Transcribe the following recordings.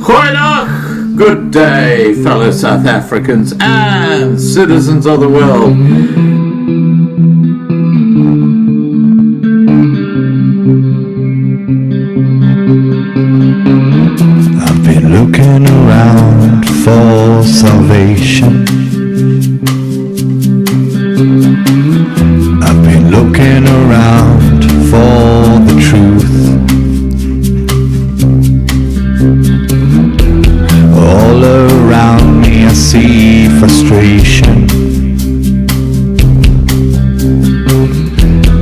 Rhyno! Good day, fellow South Africans and citizens of the world. I've been looking around for salvation. I've been looking around for the truth. All around me I see frustration,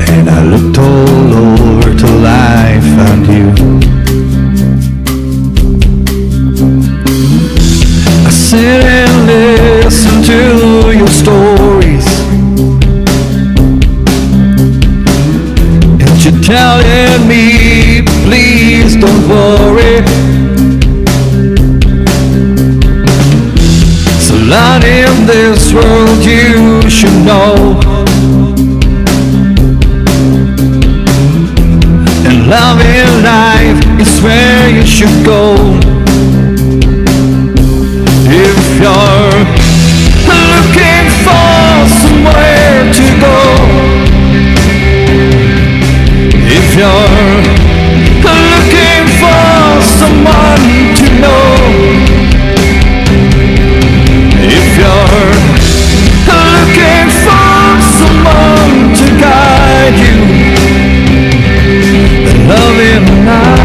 and I looked all over till I found you. I sit and listen to your stories, and you're telling me, please don't worry. So lot in this world you should know, and love in life is where you should go. If you're looking for somewhere to go, if you're looking for someone to know, if you're looking for someone to guide you, then love in life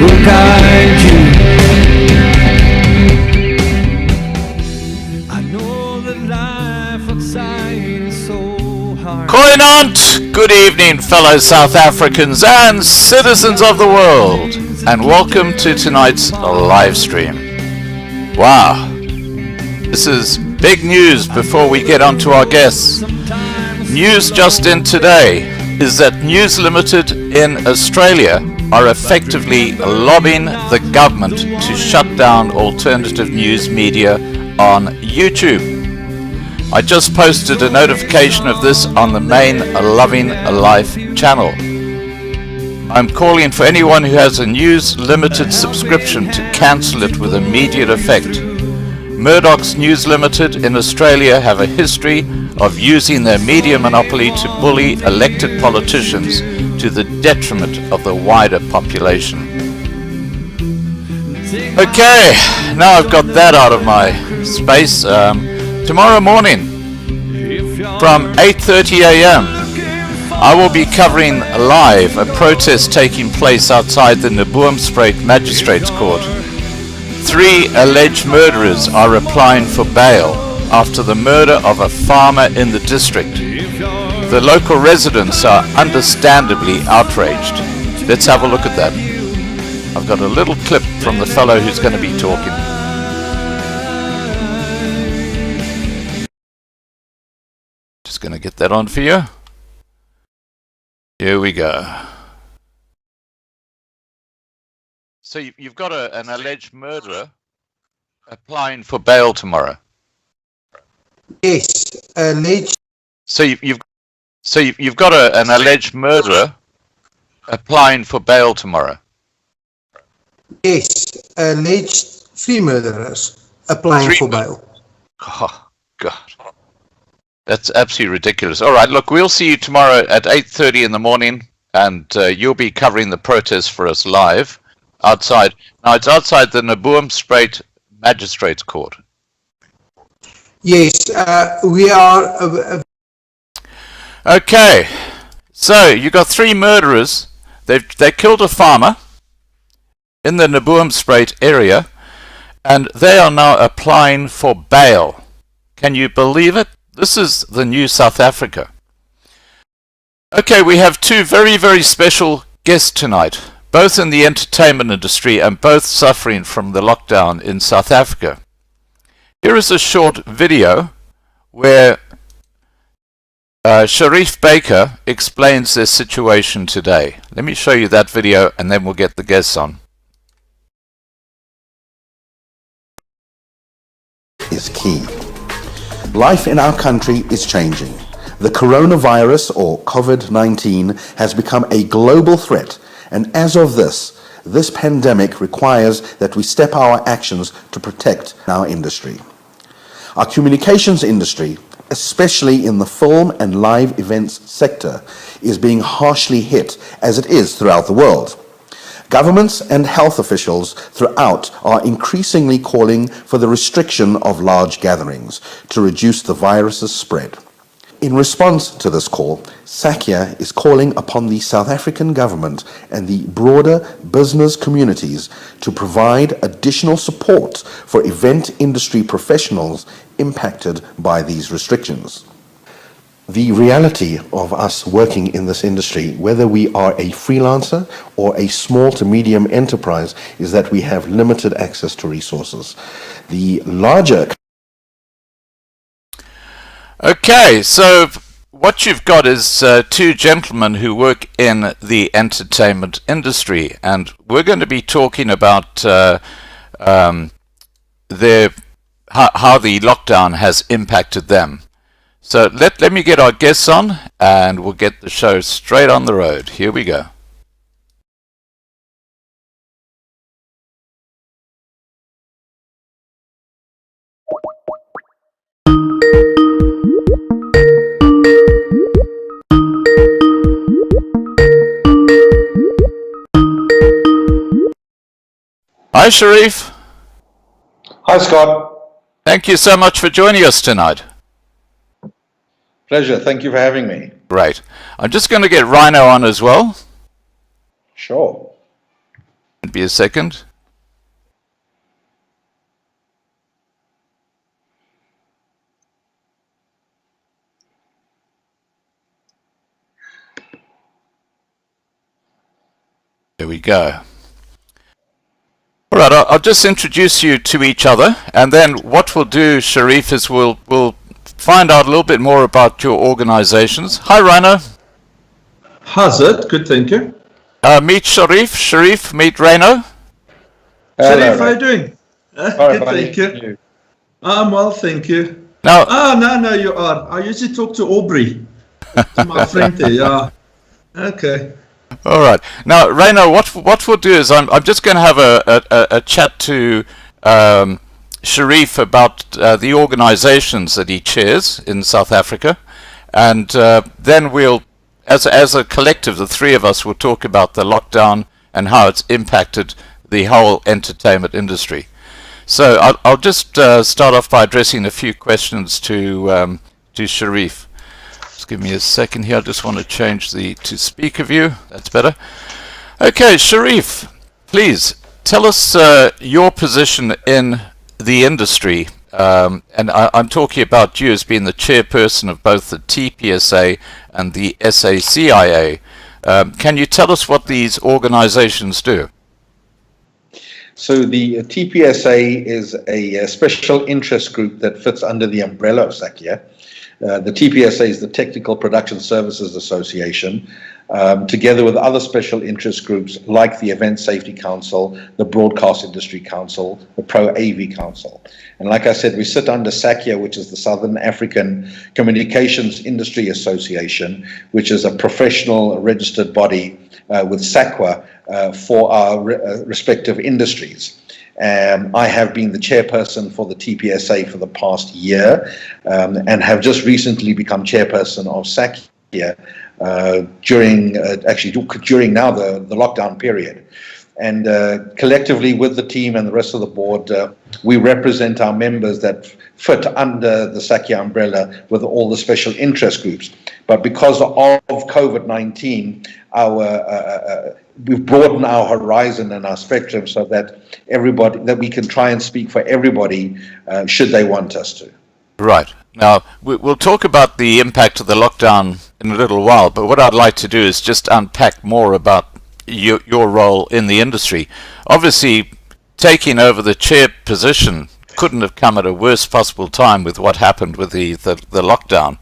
will guide you. I know that life outside is so hard. Koinant! Good evening, fellow South Africans and citizens of the world, and welcome to tonight's live stream. Wow, this is big news before we get on to our guests. News just in today is that News Limited in Australia are effectively lobbying the government to shut down alternative news media on YouTube. I just posted a notification of this on the main Loving Life channel. I'm calling for anyone who has a News Limited subscription to cancel it with immediate effect. Murdoch's News Limited in Australia have a history of using their media monopoly to bully elected politicians to the detriment of the wider population. Okay, now I've got that out of my space. Tomorrow morning from 8:30 a.m. I will be covering live a protest taking place outside the Naboomspruit Magistrates Court. 3 alleged murderers are applying for bail after the murder of a farmer in the district. The local residents are understandably outraged. Let's have a look at that. I've got a little clip from the fellow who's going to be talking. Just going to get that on for you. Here we go. So you've got an alleged murderer applying for bail tomorrow. Yes, alleged. So you've got an alleged murderer applying for bail tomorrow. Yes, alleged 3 murderers applying for bail. Oh God, that's absolutely ridiculous. All right, look, we'll see you tomorrow at 8:30 in the morning, and you'll be covering the protest for us live outside. Now it's outside the Naboomspruit Magistrates Court. Yes, we are. Okay, so you got 3 murderers. They killed a farmer in the Naboomspruit area, and they are now applying for bail. Can you believe it? This is the new South Africa. Okay, we have 2 very, very special guests tonight, both in the entertainment industry and both suffering from the lockdown in South Africa. Here is a short video where Sharif Baker explains their situation today. Let me show you that video and then we'll get the guests on. Is key. Life in our country is changing. The coronavirus, or COVID-19, has become a global threat, and as of this pandemic requires that we step our actions to protect our industry. Our communications industry, especially in the film and live events sector, is being harshly hit, as it is throughout the world. Governments and health officials throughout are increasingly calling for the restriction of large gatherings to reduce the virus's spread. In response to this call, SACIA is calling upon the South African government and the broader business communities to provide additional support for event industry professionals impacted by these restrictions. The reality of us working in this industry, whether we are a freelancer or a small to medium enterprise, is that we have limited access to resources. The larger... Okay, so what you've got is two gentlemen who work in the entertainment industry, and we're going to be talking about how the lockdown has impacted them. So let me get our guests on, and we'll get the show straight on the road. Here we go. Hi, Sharif. Hi, Scott. Thank you so much for joining us tonight. Pleasure. Thank you for having me. Great. I'm just going to get Rhyno on as well. Sure. It'll be a second. There we go. All right, I'll just introduce you to each other, and then what we'll do, Sharif, is we'll find out a little bit more about your organizations. Hi, Rhyno. How's it? Good, thank you. Meet Sharif. Sharif, meet Rhyno. Sharif, how are you doing? Good, buddy. thank you. I'm well, thank you. Now, no, you are. I usually talk to Aubrey, to my friend there, yeah. Okay. all right. Now, Rhyno, what we'll do is I'm just going to have a chat to Sharif about the organizations that he chairs in South Africa, and then we'll, as a collective, the three of us will talk about the lockdown and how it's impacted the whole entertainment industry. So I'll just start off by addressing a few questions to Sharif. Just give me a second here. I just want to change to speaker view. That's better. Okay, Sharif, please tell us your position in the industry. And I'm talking about you as being the chairperson of both the TPSA and the SACIA. Can you tell us what these organizations do? So the TPSA is a special interest group that fits under the umbrella of SACIA. The TPSA is the Technical Production Services Association, together with other special interest groups like the Event Safety Council, the Broadcast Industry Council, the Pro AV Council. And like I said, we sit under SACIA, which is the Southern African Communications Industry Association, which is a professional registered body with SACWA for our respective industries. I have been the chairperson for the TPSA for the past year, and have just recently become chairperson of SACIA during now the lockdown period. And collectively with the team and the rest of the board, we represent our members that fit under the SACIA umbrella with all the special interest groups. But because of COVID-19, we've broadened our horizon and our spectrum so that we can try and speak for everybody should they want us to. Right. Now, we'll talk about the impact of the lockdown in a little while, but what I'd like to do is just unpack more about your role in the industry. Obviously, taking over the chair position couldn't have come at a worse possible time with what happened with the lockdown.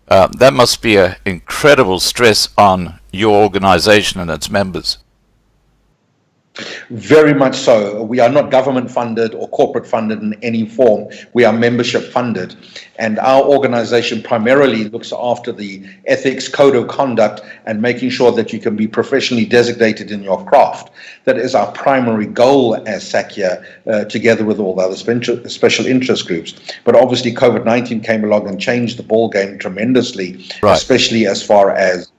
That must be an incredible stress on your organization and its members. Very much so. We are not government funded or corporate funded in any form. We are membership funded. And our organization primarily looks after the ethics, code of conduct, and making sure that you can be professionally designated in your craft. That is our primary goal as SACIA, together with all the other special interest groups. But obviously COVID-19 came along and changed the ball game tremendously, Right. especially as far as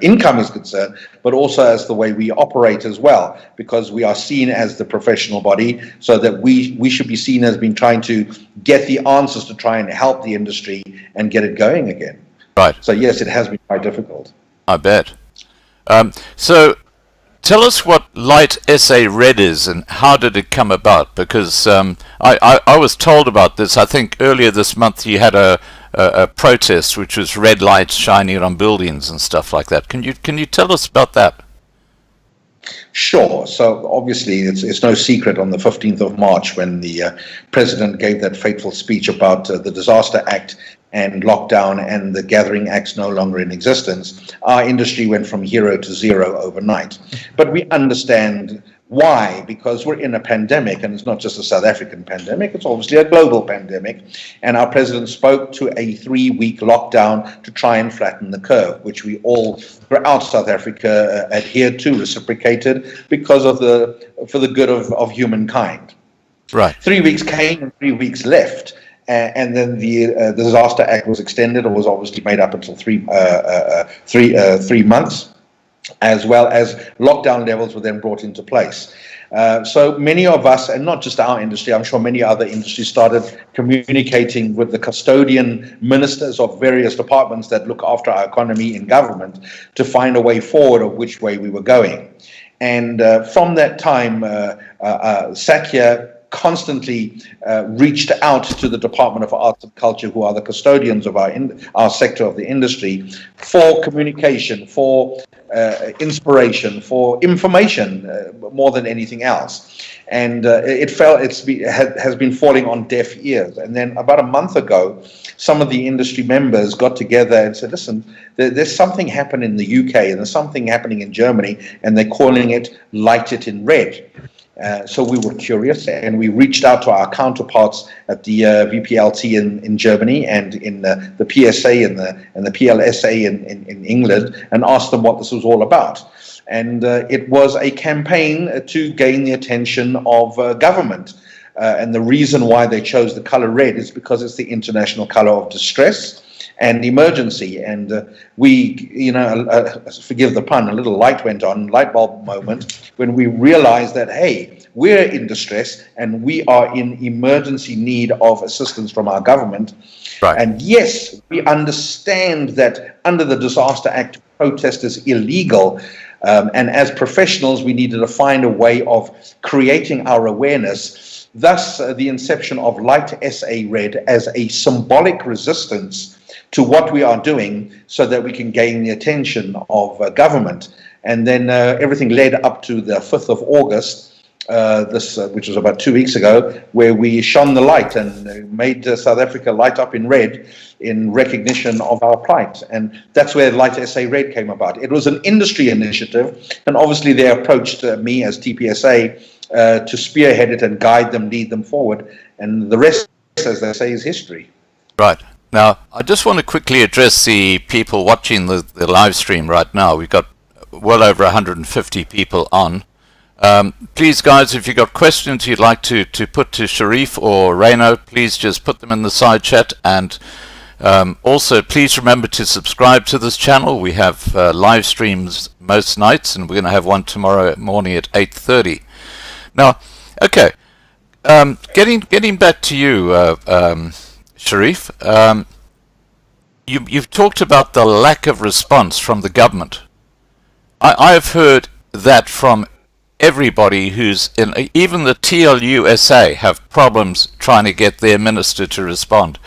income is concerned, but also as the way we operate as well, because we are seen as the professional body, so that we should be seen as being trying to get the answers to try and help the industry and get it going again. Right. So yes, it has been quite difficult. I bet. So tell us what Light SA Red is and how did it come about? Because I was told about this. I think earlier this month you had a protest which was red lights shining on buildings and stuff like that. Can you tell us about that? Sure. So obviously it's no secret on the 15th of March when the president gave that fateful speech about the Disaster Act and lockdown and the gathering acts no longer in existence, our industry went from hero to zero overnight. But we understand why, because we're in a pandemic, and it's not just a South African pandemic, it's obviously a global pandemic. And our president spoke to a 3-week lockdown to try and flatten the curve, which we all throughout South Africa adhered to, reciprocated, because of for the good of humankind. Right. 3 weeks came and 3 weeks left. And then the Disaster Act was extended, or was obviously made up until 3 months, as well as lockdown levels were then brought into place. So many of us, and not just our industry, I'm sure many other industries, started communicating with the custodian ministers of various departments that look after our economy in government to find a way forward of which way we were going. And from that time, SACIA constantly reached out to the Department of Arts and Culture, who are the custodians of our sector of the industry, for communication, for inspiration, for information, more than anything else. And it has been falling on deaf ears. And then about a month ago, some of the industry members got together and said, listen, there's something happening in the UK and there's something happening in Germany, and they're calling it Light It in Red. So we were curious, and we reached out to our counterparts at the VPLT in Germany and in the PSA and the PLSA in England, and asked them what this was all about. And it was a campaign to gain the attention of government. And the reason why they chose the color red is because it's the international color of distress and emergency. And we, forgive the pun, a little light went on, light bulb moment, when we realized that, hey, we're in distress and we are in emergency need of assistance from our government. Right. And yes, we understand that under the Disaster Act, protest is illegal. And as professionals, we needed to find a way of creating our awareness. Thus, the inception of Light SA Red as a symbolic resistance to what we are doing, so that we can gain the attention of government. And then everything led up to the 5th of August, which was about 2 weeks ago, where we shone the light and made South Africa light up in red in recognition of our plight. And that's where Light SA Red came about. It was an industry initiative, and obviously they approached me as TPSA to spearhead it and guide them, lead them forward. And the rest, as they say, is history. Right. Now, I just want to quickly address the people watching the live stream right now. We've got well over 150 people on. Please, guys, if you've got questions you'd like to put to Sharif or Rhyno, please just put them in the side chat. And also, please remember to subscribe to this channel. We have live streams most nights, and we're going to have one tomorrow morning at 8:30. Now, okay, getting back to you, Sharif, you've talked about the lack of response from the government. I've heard that from everybody who's in, even the TLUSA have problems trying to get their minister to respond.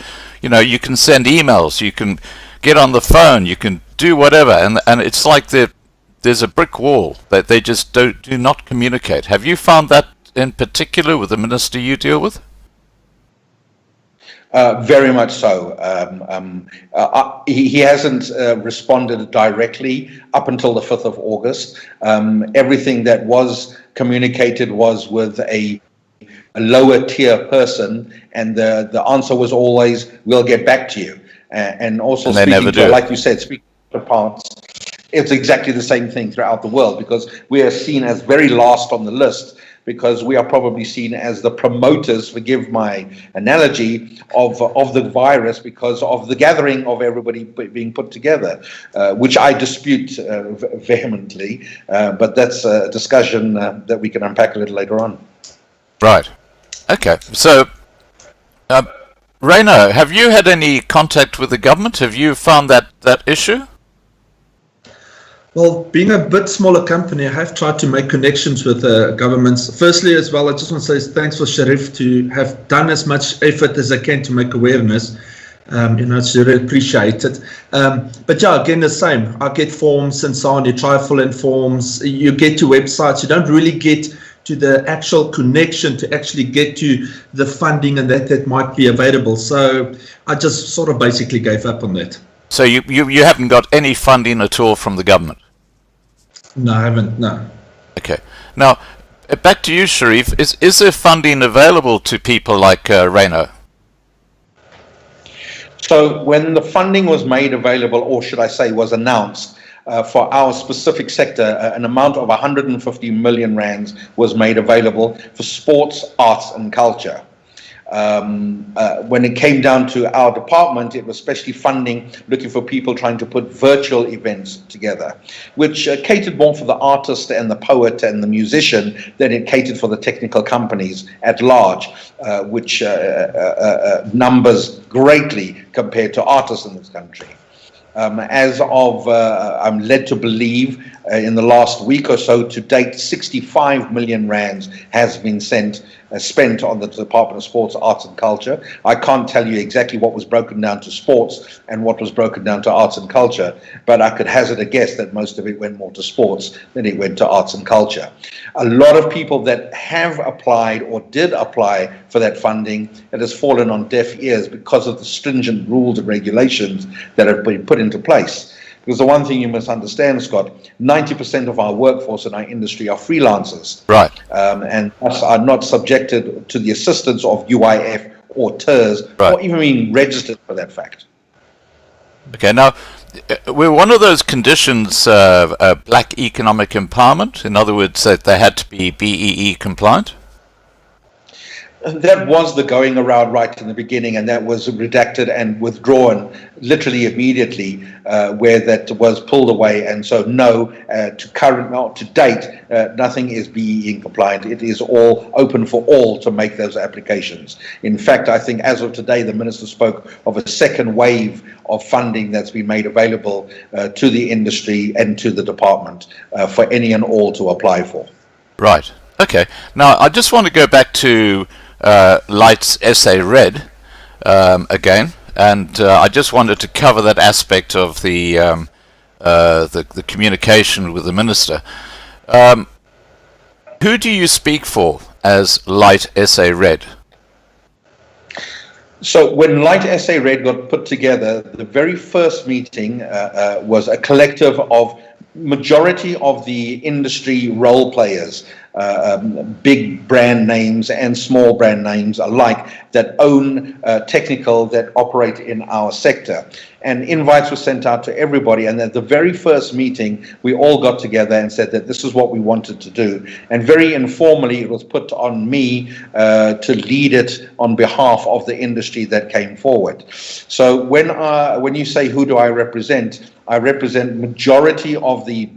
You know, you can send emails, you can get on the phone, you can do whatever, and it's like there's a brick wall that they just do not communicate. Have you found that in particular with the minister you deal with? Very much so. He hasn't responded directly up until the 5th of August. Everything that was communicated was with a lower tier person, and the answer was always, we'll get back to you. And also And they never speaking to, do. like you said, speaking to parts, it's exactly the same thing throughout the world, because we are seen as very last on the list, because we are probably seen as the promoters, forgive my analogy, of the virus, because of the gathering of everybody being put together, which I dispute vehemently, but that's a discussion that we can unpack a little later on. Right. Okay. So, Rhyno, have you had any contact with the government? Have you found that issue? Well, being a bit smaller company, I have tried to make connections with governments. Firstly, as well, I just want to say thanks for Sharif to have done as much effort as I can to make awareness. It's really appreciated. But yeah, again, the same. I get forms and so on. You try to fill in forms. You get to websites. You don't really get to the actual connection to actually get to the funding and that might be available. So I just sort of basically gave up on that. So you haven't got any funding at all from the government? No, I haven't, no. Okay. Now, back to you, Sharif. Is there funding available to people like Rhyno? So when the funding was made available, or should I say was announced, for our specific sector, an amount of 150 million rands was made available for sports, arts and culture. When it came down to our department, it was especially funding looking for people trying to put virtual events together, which catered more for the artist and the poet and the musician than it catered for the technical companies at large, which numbers greatly compared to artists in this country. I'm led to believe in the last week or so, to date, 65 million rands has been spent on the Department of Sports, Arts and Culture. I can't tell you exactly what was broken down to sports and what was broken down to arts and culture, but I could hazard a guess that most of it went more to sports than it went to arts and culture. A lot of people that have applied or did apply for that funding, it has fallen on deaf ears because of the stringent rules and regulations that have been put into place. Because the one thing you must understand, Scott, 90% of our workforce in our industry are freelancers. Right. And thus are not subjected to the assistance of UIF or TERS, Right. or even being registered for that fact. Okay. Now, we're one of those conditions, black economic empowerment. In other words, that they had to be BEE compliant. That was the going around right in the beginning, and that was redacted and withdrawn literally immediately, where that was pulled away. And so, no, to date, nothing is BEE compliant. It is all open for all to make those applications. In fact, I think as of today, the minister spoke of a second wave of funding that's been made available to the industry and to the department for any and all to apply for. Right. Okay. Now, I just want to go back to Light's SA Red again, and I just wanted to cover that aspect of the communication with the minister. Who do you speak for as Light SA Red? So when Light SA Red got put together, the very first meeting was a collective of majority of the industry role players, big brand names and small brand names alike, that own technical, that operate in our sector. And invites were sent out to everybody. And at the very first meeting, we all got together and said that this is what we wanted to do. And very informally, it was put on me to lead it on behalf of the industry that came forward. So when you say, who do I represent majority of the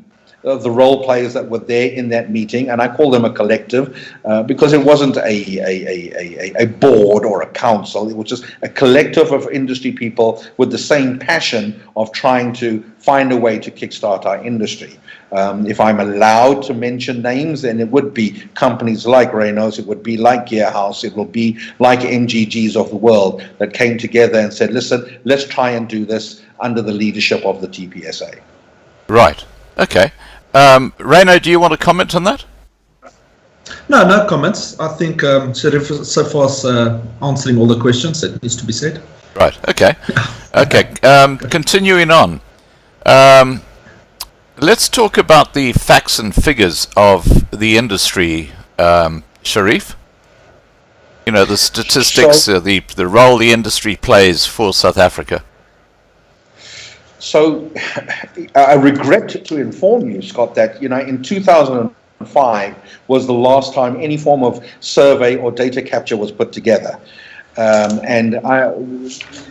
role players that were there in that meeting, and I call them a collective because it wasn't a board or a council. It was just a collective of industry people with the same passion of trying to find a way to kickstart our industry. If I'm allowed to mention names, then it would be companies like Rhyno's, it would be like Gearhouse, it will be like MGGs of the world that came together and said, listen, let's try and do this under the leadership of the TPSA. Right. Okay. Rhyno, do you want to comment on that? No comments. I think Sharif so far is answering all the questions that needs to be said. Right. Okay. Okay. Continuing on. Let's talk about the facts and figures of the industry, Sharif. You know, the statistics, the role the industry plays for South Africa. So I regret to inform you, Scott, that, in 2005 was the last time any form of survey or data capture was put together.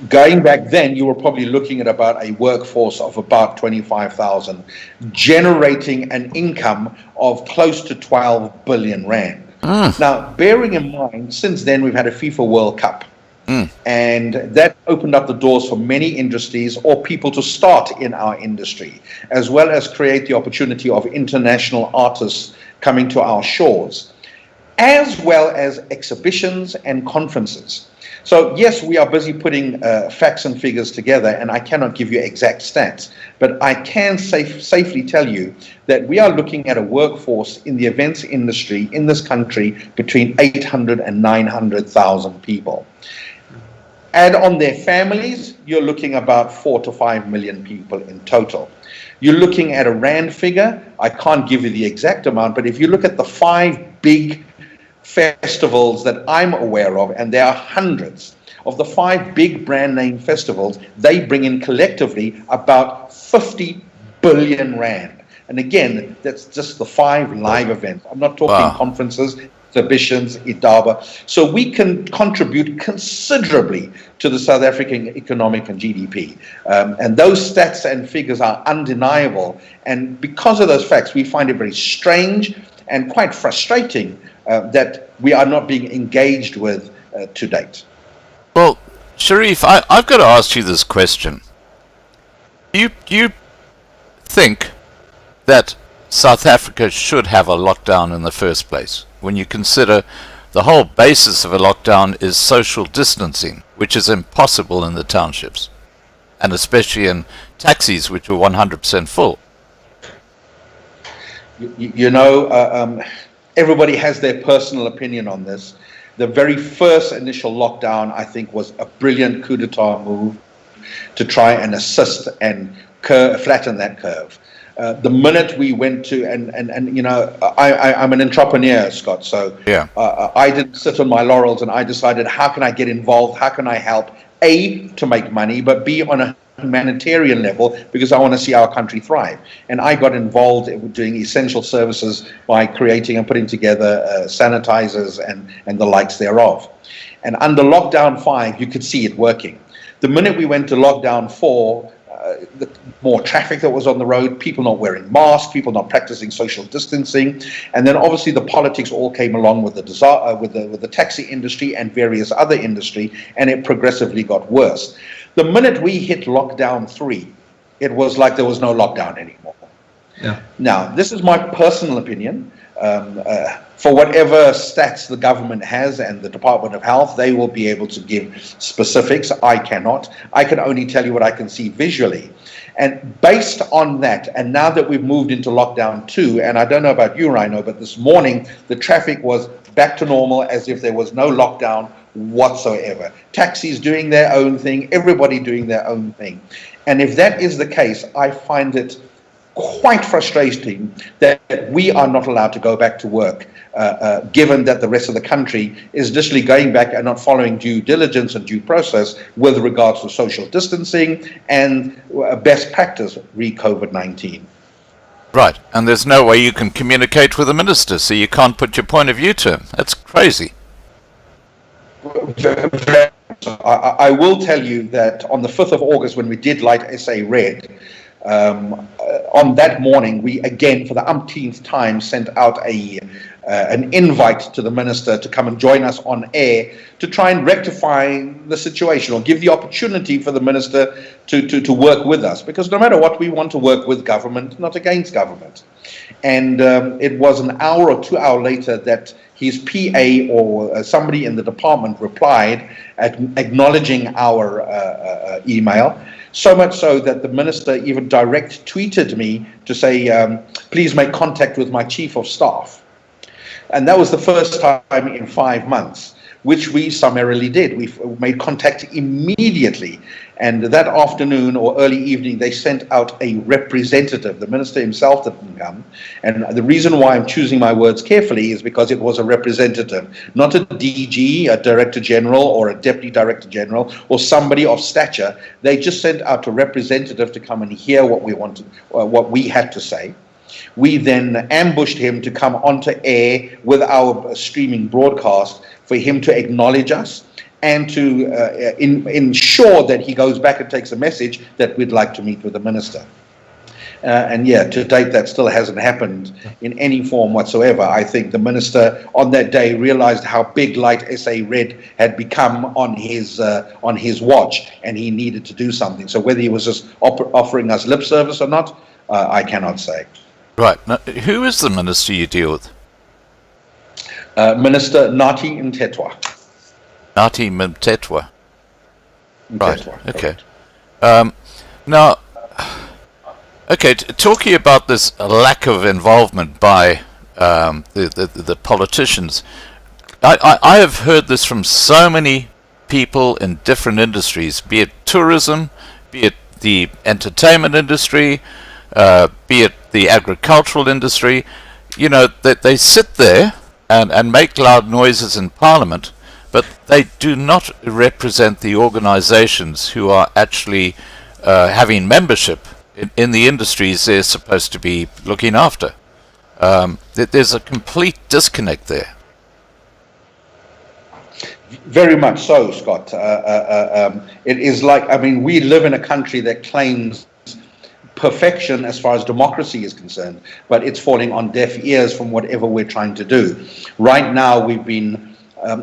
Going back then, you were probably looking at about a workforce of about 25,000, generating an income of close to 12 billion rand. Now, bearing in mind, since then we've had a FIFA World Cup. And that opened up the doors for many industries or people to start in our industry, as well as create the opportunity of international artists coming to our shores, as well as exhibitions and conferences. So yes, we are busy putting facts and figures together, and I cannot give you exact stats, but I can safely tell you that we are looking at a workforce in the events industry in this country between 800 and 900,000 people. Add on their families, you're looking about 4 to 5 million people in total. You're looking at a rand figure. I can't give you the exact amount, but if you look at the 5 big festivals that I'm aware of, and there are hundreds of the 5 big brand name festivals, they bring in collectively about 50 billion rand. And again, that's just the 5 live events. I'm not talking conferences, exhibitions, Idaba. So we can contribute considerably to the South African economic and GDP. And those stats and figures are undeniable. And because of those facts, we find it very strange and quite frustrating that we are not being engaged with to date. Well, Sharif, I've got to ask you this question. Do you think that South Africa should have a lockdown in the first place, when you consider the whole basis of a lockdown is social distancing, which is impossible in the townships, and especially in taxis, which were 100% full? Everybody has their personal opinion on this. The very first initial lockdown, I think, was a brilliant coup d'etat move to try and assist and flatten that curve. The minute we went to, I'm an entrepreneur, Scott, so yeah. I didn't sit on my laurels, and I decided, how can I get involved? How can I help? A, to make money, but B, on a humanitarian level, because I want to see our country thrive. And I got involved in doing essential services by creating and putting together sanitizers and the likes thereof. And under lockdown 5, you could see it working. The minute we went to lockdown 4, the more traffic that was on the road, people not wearing masks, people not practicing social distancing, and then obviously the politics all came along with the taxi industry and various other industry, and it progressively got worse. The minute we hit lockdown 3, it was like there was no lockdown anymore. Yeah. Now, this is my personal opinion. For whatever stats the government has and the Department of Health, they will be able to give specifics. I cannot. I can only tell you what I can see visually. And based on that, and now that we've moved into lockdown 2, and I don't know about you, Rhyno, but this morning the traffic was back to normal as if there was no lockdown whatsoever. Taxis doing their own thing, everybody doing their own thing. And if that is the case, I find it quite frustrating that we are not allowed to go back to work, given that the rest of the country is literally going back and not following due diligence and due process with regards to social distancing and best practice re-COVID-19. Right, and there's no way you can communicate with the minister, so you can't put your point of view to him. That's crazy. I will tell you that on the 5th of August, when we did Light SA Red, on that morning, we again, for the umpteenth time, sent out an invite to the minister to come and join us on air to try and rectify the situation, or give the opportunity for the minister to work with us. Because no matter what, we want to work with government, not against government. And it was an hour or 2 hours later that his PA or somebody in the department replied acknowledging our email. So much so that the minister even direct tweeted me to say, please make contact with my chief of staff. And that was the first time in 5 months, which we summarily did. We made contact immediately. And that afternoon or early evening, they sent out a representative. The minister himself didn't come. And the reason why I'm choosing my words carefully is because it was a representative, not a DG, a director general, or a deputy director general, or somebody of stature. They just sent out a representative to come and hear what we wanted, what we had to say. We then ambushed him to come onto air with our streaming broadcast for him to acknowledge us and to ensure that he goes back and takes a message that we'd like to meet with the minister. And yeah, to date, that still hasn't happened in any form whatsoever. I think the minister on that day realized how big Light SA Red had become on his watch, and he needed to do something. So whether he was just offering us lip service or not, I cannot say. Right. Now, who is the minister you deal with? Minister Nathi Mthethwa. Nathi Mthethwa. Right. Mthethwa, Okay. Now, okay. Talking about this lack of involvement by the politicians, I have heard this from so many people in different industries, be it tourism, be it the entertainment industry, be it the agricultural industry. You know, that they sit there and make loud noises in Parliament, but they do not represent the organizations who are actually having membership in the industries they're supposed to be looking after. There's a complete disconnect there. Very much so, Scott. It is like, I mean, we live in a country that claims perfection as far as democracy is concerned, but it's falling on deaf ears from whatever we're trying to do. Right now, we've been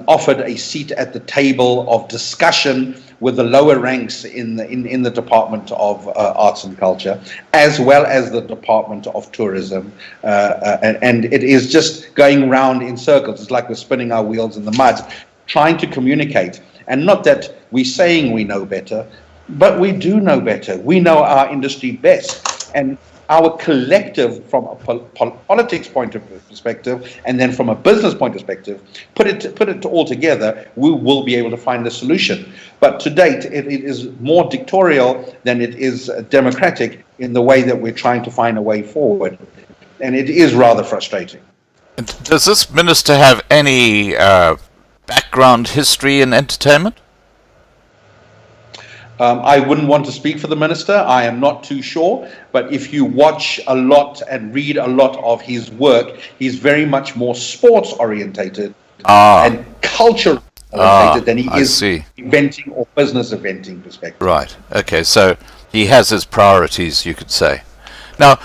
offered a seat at the table of discussion with the lower ranks in the Department of Arts and Culture, as well as the Department of Tourism, and it is just going round in circles. It's like we're spinning our wheels in the mud, trying to communicate. And not that we're saying we know better, but we do know better. We know our industry best, and our collective, from a politics point of perspective, and then from a business point of perspective, put it all together, we will be able to find a solution. But to date, it is more dictatorial than it is democratic in the way that we're trying to find a way forward, and it is rather frustrating. Does this minister have any background history in entertainment? I wouldn't want to speak for the minister. I am not too sure. But if you watch a lot and read a lot of his work, he's very much more sports orientated and culture orientated than he is eventing or business eventing perspective. Right. Okay. So he has his priorities, you could say. Now,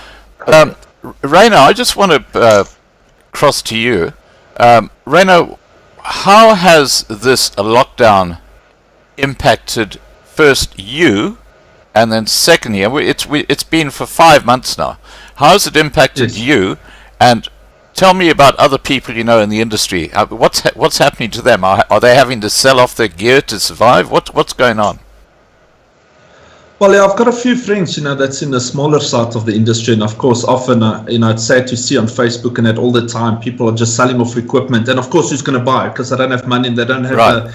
Rhyno, I just want to cross to you. Rhyno, how has this lockdown impacted first you, and then secondly, it's been for 5 months now. How has it impacted you? And tell me about other people you know in the industry. What's happening to them? Are they having to sell off their gear to survive? What's going on? Well, yeah, I've got a few friends, that's in the smaller side of the industry, and of course, often, it's sad to see on Facebook and that all the time people are just selling off equipment, and of course, who's going to buy it? Because they don't have money and they don't have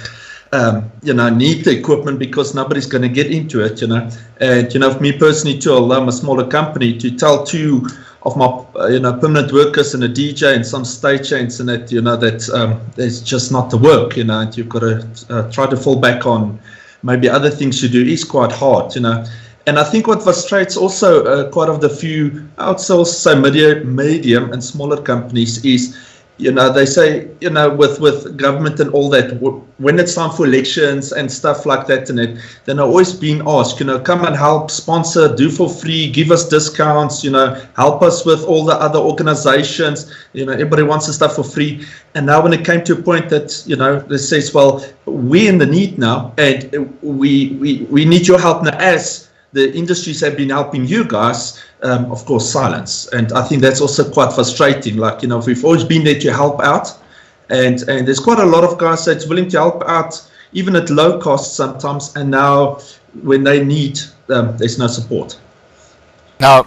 need the equipment because nobody's going to get into it, And, for me personally too, although I'm a smaller company, to tell two of my, permanent workers and a DJ and some stage chains and that, that it's just not the work, and you've got to try to fall back on maybe other things you do is quite hard, And I think what frustrates also quite of the few, I would say medium and smaller companies is, they say, with government and all that, when it's time for elections and stuff like that, and then I've always been asked, come and help, sponsor, do for free, give us discounts, help us with all the other organizations, everybody wants the stuff for free. And now when it came to a point that, they says, well, we're in the need now, and we need your help now, as the industries have been helping you guys, of course, silence. And I think that's also quite frustrating. Like, we've always been there to help out. And there's quite a lot of guys that's willing to help out, even at low cost sometimes. And now when they need, there's no support. Now,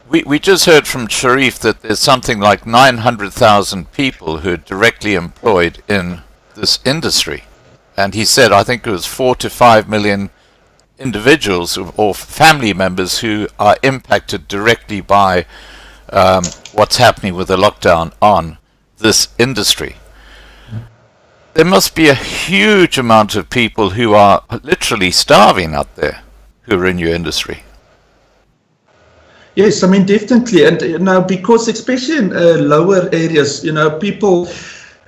We just heard from Sharif that there's something like 900,000 people who are directly employed in this industry. And he said, I think it was 4 to 5 million individuals or family members who are impacted directly by what's happening with the lockdown on this industry. There must be a huge amount of people who are literally starving out there who are in your industry. Yes, I mean, definitely. And, because especially in lower areas, people,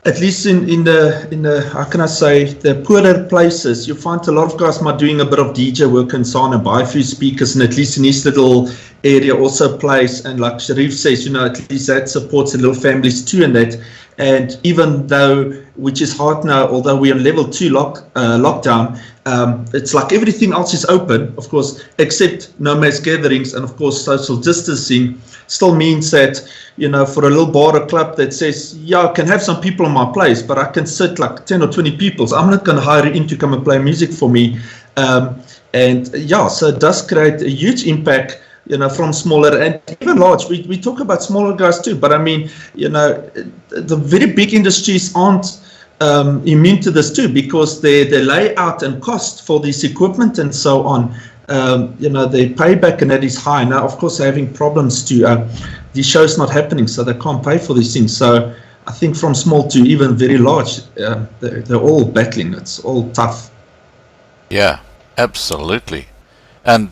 at least in the, how can I say, the poorer places, you find a lot of guys might doing a bit of DJ work and so on and buy a few speakers, and at least in his little area also plays. And like Sharif says, at least that supports the little families too and that. And even though, which is hard now, although we're on level 2 lockdown, it's like everything else is open, of course, except no mass gatherings, and of course social distancing still means that, for a little bar or club that says, yeah, I can have some people in my place, but I can sit like 10 or 20 people, so I'm not going to hire you in to come and play music for me. And yeah, so it does create a huge impact, from smaller and even large. We talk about smaller guys too, but I mean, the very big industries aren't immune to this too, because the layout and cost for this equipment and so on, the payback and that is high. Now, of course, they're having problems to, these shows not happening, so they can't pay for these things. So I think from small to even very large, they're all battling. It's all tough. Yeah, absolutely. And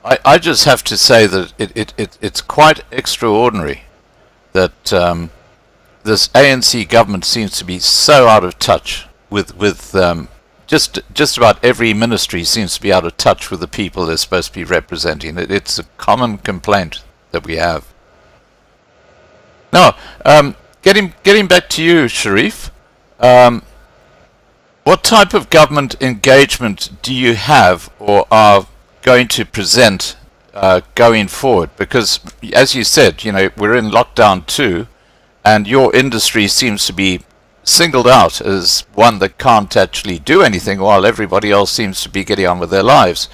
I just have to say that it's quite extraordinary that this ANC government seems to be so out of touch with just about every ministry seems to be out of touch with the people they're supposed to be representing. It's a common complaint that we have. Now, getting back to you, Sharif, what type of government engagement do you have or are going to present going forward? Because, as you said, we're in lockdown too, and your industry seems to be singled out as one that can't actually do anything while everybody else seems to be getting on with their lives.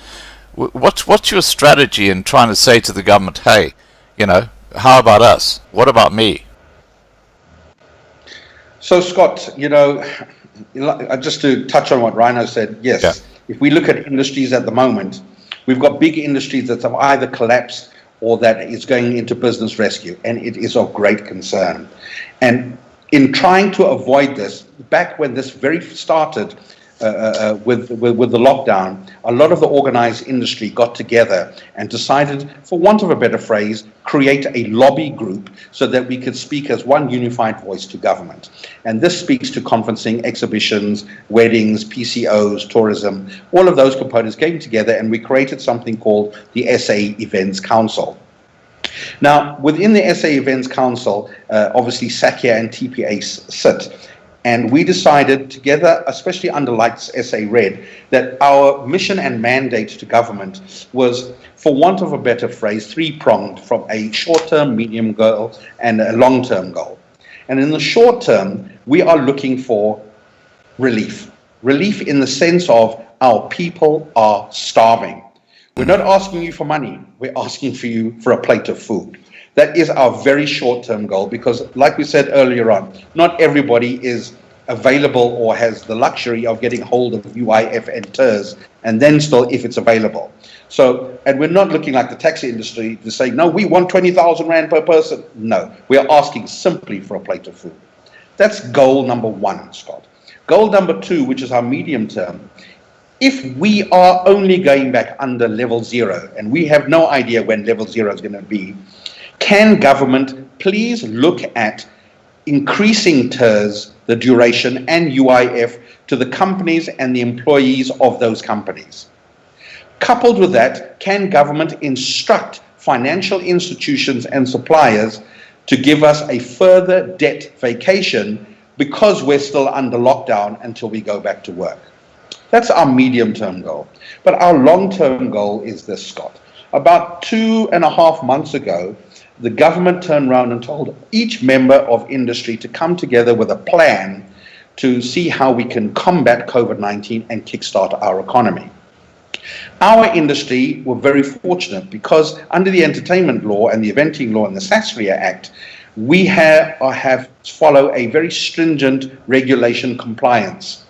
What's your strategy in trying to say to the government, hey, how about us? What about me? So, Scott, just to touch on what Rhyno said, yes, yeah. If we look at industries at the moment, we've got big industries that have either collapsed or that is going into business rescue, and it is of great concern. And in trying to avoid this, back when this very started with the lockdown, a lot of the organized industry got together and decided, for want of a better phrase, create a lobby group so that we could speak as one unified voice to government. And this speaks to conferencing, exhibitions, weddings, PCOs, tourism. All of those components came together, and we created something called the SA Events Council. Now, within the SA Events Council, obviously SACIA and TPSA sit. And we decided together, especially under Lights SA Red, that our mission and mandate to government was, for want of a better phrase, three-pronged, from a short-term, medium goal and a long-term goal. And in the short term, we are looking for relief. Relief in the sense of our people are starving. We're not asking you for money. We're asking for you for a plate of food. That is our very short-term goal, because like we said earlier on, not everybody is available or has the luxury of getting hold of UIF and TERS, and then still if it's available. So, and we're not looking like the taxi industry to say, no, we want 20,000 Rand per person. No, we are asking simply for a plate of food. That's goal number one, Scott. Goal number two, which is our medium term, if we are only going back under level 0, and we have no idea when level 0 is going to be, can government please look at increasing TERS, the duration, and UIF to the companies and the employees of those companies? Coupled with that, can government instruct financial institutions and suppliers to give us a further debt vacation because we're still under lockdown until we go back to work? That's our medium-term goal. But our long-term goal is this, Scott. About 2.5 months ago, the government turned around and told each member of industry to come together with a plan to see how we can combat COVID-19 and kickstart our economy. Our industry were very fortunate because under the entertainment law and the eventing law and the SACIA Act, we have follow a very stringent regulation compliance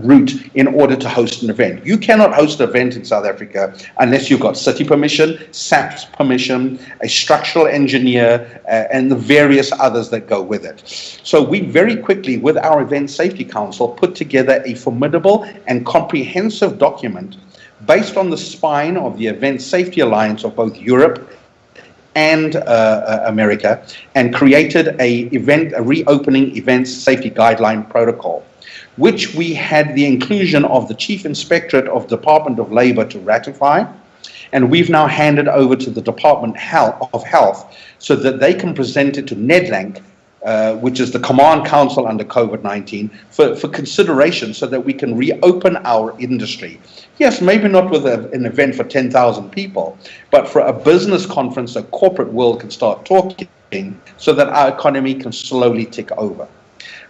route in order to host an event. You cannot host an event in South Africa unless you've got city permission, SAP's permission, a structural engineer, and the various others that go with it. So we very quickly, with our Event Safety Council, put together a formidable and comprehensive document based on the spine of the Event Safety Alliance of both Europe and America, and created a reopening events safety guideline protocol, which we had the inclusion of the Chief Inspectorate of Department of Labor to ratify, and we've now handed over to the Department of Health so that they can present it to NEDLANC, which is the Command Council under COVID-19, for consideration so that we can reopen our industry. Yes, maybe not with an event for 10,000 people, but for a business conference, a corporate world can start talking so that our economy can slowly tick over.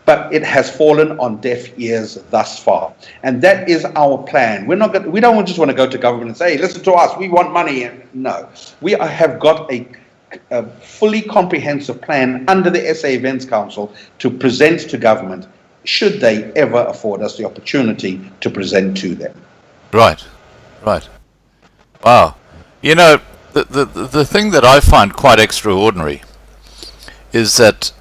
But it has fallen on deaf ears thus far. And that is our plan. We don't just want to go to government and say, hey, listen to us, we want money. No, we have got a fully comprehensive plan under the SA Events Council to present to government, should they ever afford us the opportunity to present to them. Right. Wow. You know, the thing that I find quite extraordinary is that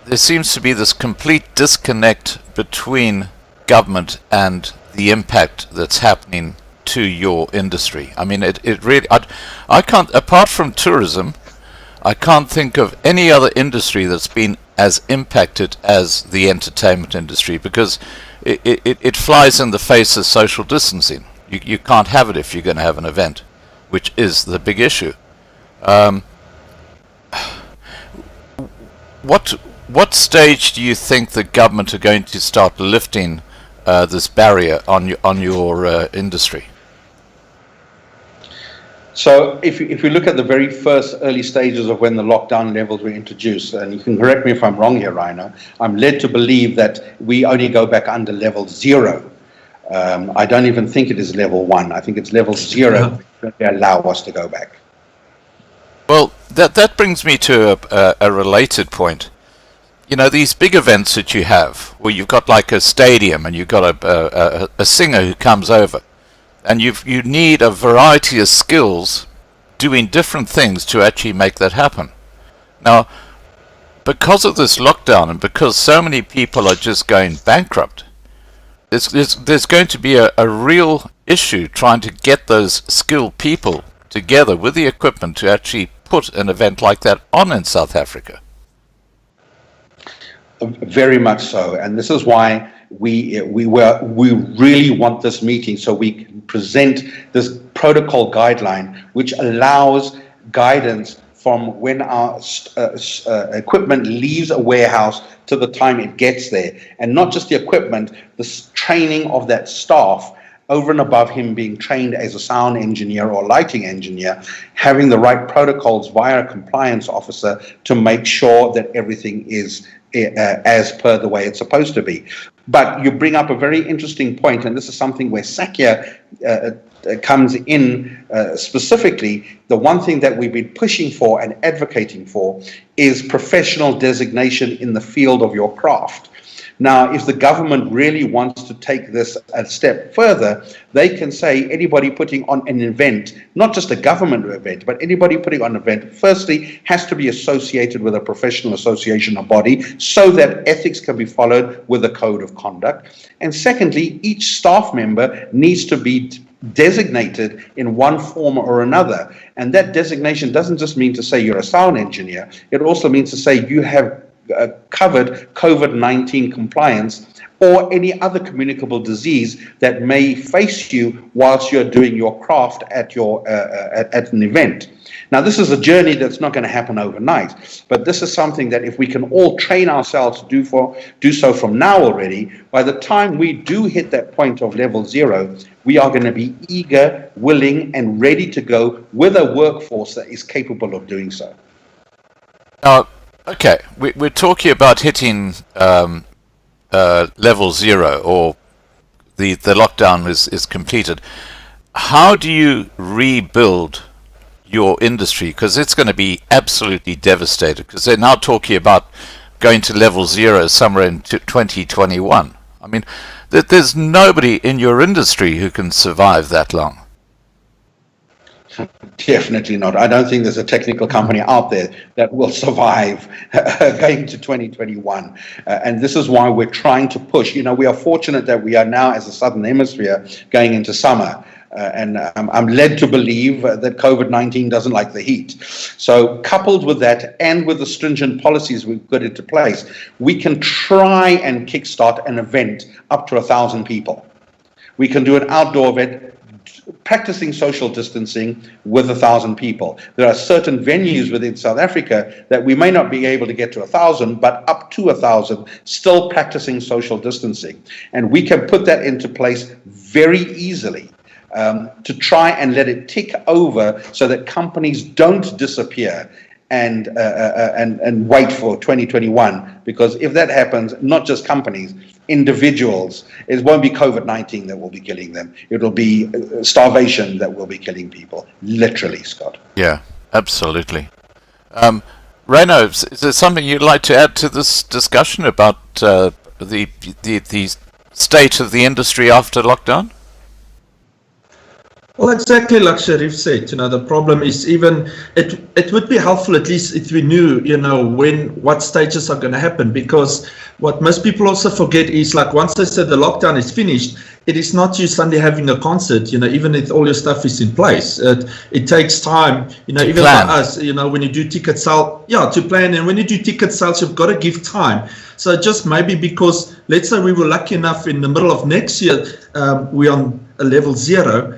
there seems to be this complete disconnect between government and the impact that's happening to your industry. I mean, it really, I can't, apart from tourism, I can't think of any other industry that's been as impacted as the entertainment industry, because it flies in the face of social distancing. You can't have it if you're going to have an event, which is the big issue. What stage do you think the government are going to start lifting this barrier on your industry? So if you look at the very first early stages of when the lockdown levels were introduced, and you can correct me if I'm wrong here, Rhyno, I'm led to believe that we only go back under level 0. I don't even think it is level 1. I think it's level 0 that they allow us to go back. Well, that brings me to a related point. You know, these big events that you have, where you've got like a stadium and you've got a singer who comes over, and you need a variety of skills doing different things to actually make that happen. Now, because of this lockdown and because so many people are just going bankrupt, there's going to be a real issue trying to get those skilled people together with the equipment to actually put an event like that on in South Africa. Very much so, and this is why we really want this meeting, so we can present this protocol guideline which allows guidance from when our equipment leaves a warehouse to the time it gets there, and not just the equipment, the training of that staff over and above him being trained as a sound engineer or lighting engineer, having the right protocols via a compliance officer to make sure that everything is as per the way it's supposed to be. But you bring up a very interesting point, and this is something where SACIA comes in specifically. The one thing that we've been pushing for and advocating for is professional designation in the field of your craft. Now, if the government really wants to take this a step further, they can say anybody putting on an event, not just a government event, but anybody putting on an event, firstly, has to be associated with a professional association or body so that ethics can be followed with a code of conduct. And secondly, each staff member needs to be designated in one form or another. And that designation doesn't just mean to say you're a sound engineer. It also means to say you have covered COVID-19 compliance or any other communicable disease that may face you whilst you're doing your craft at an event. Now, this is a journey that's not going to happen overnight, but this is something that if we can all train ourselves to do so from now already, by the time we do hit that point of level 0, we are going to be eager, willing, and ready to go with a workforce that is capable of doing so. Okay, we're talking about hitting level 0, or the lockdown is completed. how do you rebuild your industry? Because it's going to be absolutely devastated, because they're now talking about going to level 0 somewhere in 2021. I mean, there's nobody in your industry who can survive that long. Definitely not. I don't think there's a technical company out there that will survive going to 2021. And this is why we're trying to push. You know, we are fortunate that we are now, as a Southern Hemisphere, going into summer. And I'm led to believe that COVID-19 doesn't like the heat. So coupled with that and with the stringent policies we've put into place, we can try and kickstart an event up to 1,000 people. We can do an outdoor event practicing social distancing with 1,000 people. There are certain venues within South Africa that we may not be able to get to 1,000, but up to 1,000, still practicing social distancing. And we can put that into place very easily. To try and let it tick over so that companies don't disappear and wait for 2021. Because if that happens, not just companies, individuals, it won't be COVID-19 that will be killing them. It'll be starvation that will be killing people, literally, Scott. Yeah, absolutely. Rhyno, is there something you'd like to add to this discussion about the state of the industry after lockdown? Well, exactly like Sharif said, you know, the problem is even, it would be helpful at least if we knew, you know, what stages are going to happen, because what most people also forget is, like, once they say the lockdown is finished, it is not you suddenly having a concert, you know, even if all your stuff is in place. It takes time, you know, even for us, you know, when you do ticket sales, to plan, and when you do ticket sales, you've got to give time. So just maybe because, let's say we were lucky enough in the middle of next year, we're on a level 0,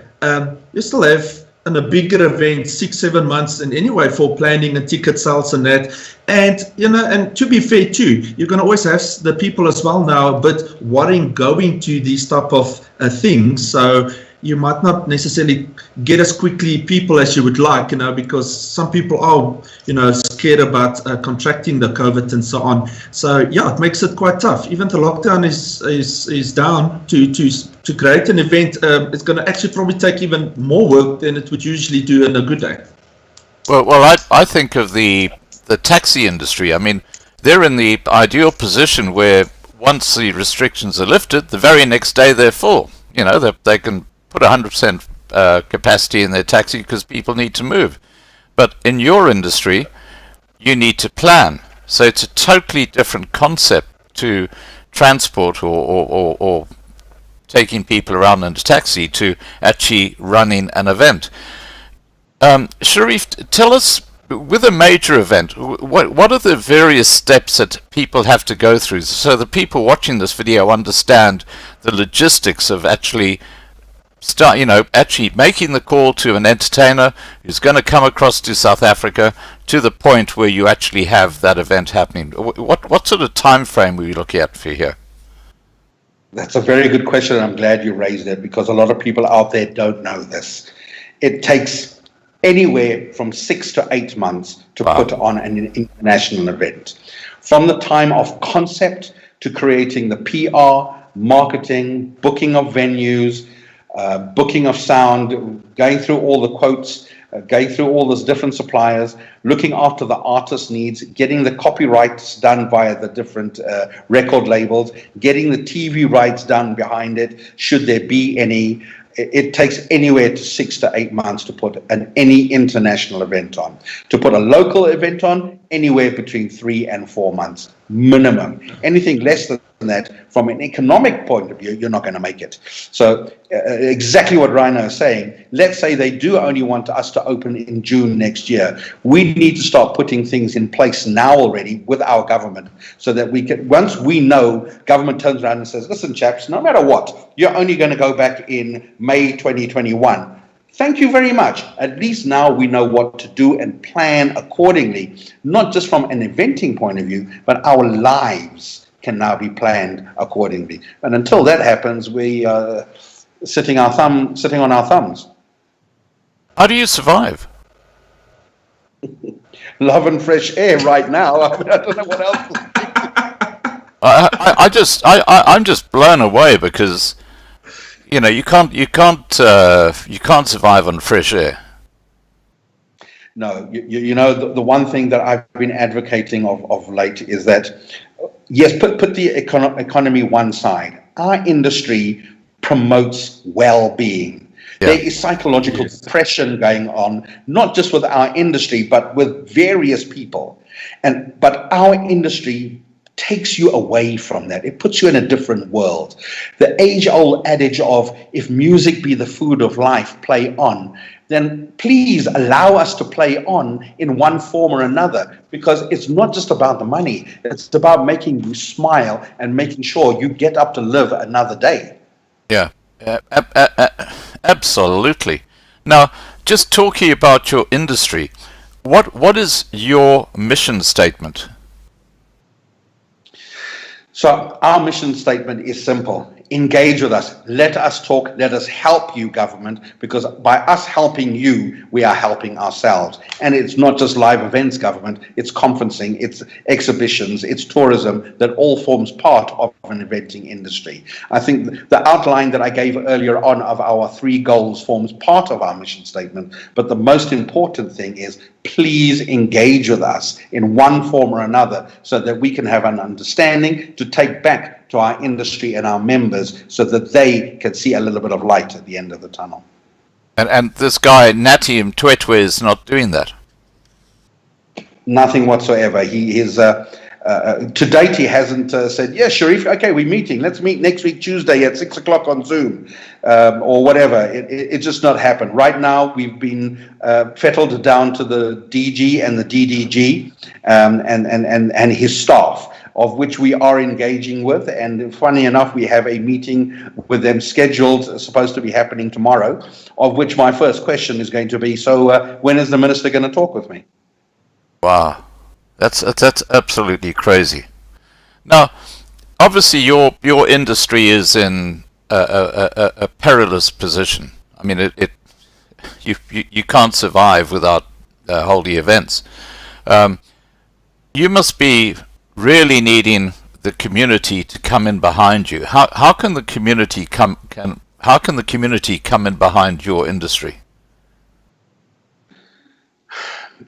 you still have a bigger event, 6-7 months, and anyway, for planning and ticket sales and that. And, you know, and to be fair too, you're going to always have the people as well now, but worrying going to these type of things. So you might not necessarily get as quickly people as you would like, you know, because some people are, you know, scared about contracting the COVID and so on. So yeah, it makes it quite tough. Even the lockdown is down to create an event. It's going to actually probably take even more work than it would usually do in a good day. Well, I think of the taxi industry. I mean, they're in the ideal position where once the restrictions are lifted, the very next day they're full. You know, they can put 100% capacity in their taxi because people need to move. But in your industry, you need to plan. So it's a totally different concept to transport or taking people around in a taxi to actually running an event. Sharif, tell us, with a major event, what are the various steps that people have to go through so the people watching this video understand the logistics of actually actually making the call to an entertainer who's going to come across to South Africa to the point where you actually have that event happening? What sort of time frame were you looking at for here? That's a very good question, and I'm glad you raised it, because a lot of people out there don't know this. It takes anywhere from 6 to 8 months to put on an international event. From the time of concept to creating the PR, marketing, booking of venues, booking of sound, going through all the quotes, going through all those different suppliers, looking after the artist needs, getting the copyrights done via the different record labels, getting the TV rights done behind it, should there be any. It takes anywhere to 6 to 8 months to put any international event on. To put a local event on, anywhere between 3 and 4 months minimum. Anything less than that, from an economic point of view, you're not going to make it. So exactly what Rhyno is saying. Let's say they do only want us to open in June next year. We need to start putting things in place now already with our government, so that we can, once we know, government turns around and says, listen, chaps, no matter what, you're only going to go back in May 2021. Thank you very much. At least now we know what to do and plan accordingly, not just from an eventing point of view, but our lives can now be planned accordingly. And until that happens, we are sitting on our thumbs. How do you survive? Love and fresh air right now. I don't know what else. I'm just blown away, because you can't survive on fresh air. No, the one thing that I've been advocating of late is that, yes, put the economy one side. Our industry promotes well-being. Yeah. There is psychological depression going on, not just with our industry, but with various people. But our industry takes you away from that. It puts you in a different world. The age-old adage of, if music be the food of life, play on, then please allow us to play on in one form or another, because it's not just about the money. It's about making you smile and making sure you get up to live another day. Yeah, absolutely. Now, just talking about your industry, what is your mission statement? So our mission statement is simple. Engage with us. Let us talk. Let us help you, government, because by us helping you, we are helping ourselves. And it's not just live events, government. It's conferencing, it's exhibitions, it's tourism that all forms part of an eventing industry. I think the outline that I gave earlier on of our 3 goals forms part of our mission statement. But the most important thing is, please engage with us in one form or another so that we can have an understanding to take back to our industry and our members so that they can see a little bit of light at the end of the tunnel. And this guy, Nati Mtwetwe, is not doing that? Nothing whatsoever. He is, to date, he hasn't said, yeah, Sharif, okay, we're meeting. Let's meet next week, Tuesday at 6 o'clock on Zoom, or whatever. It just not happened. Right now, we've been fettled down to the DG and the DDG and his staff, of which we are engaging with. And funny enough, we have a meeting with them scheduled, supposed to be happening tomorrow, of which my first question is going to be, so when is the minister going to talk with me? Wow, that's absolutely crazy. Now, obviously, your industry is in a perilous position. I mean, you can't survive without holding events. You must be really needing the community to come in behind you. How can the community come in behind your industry?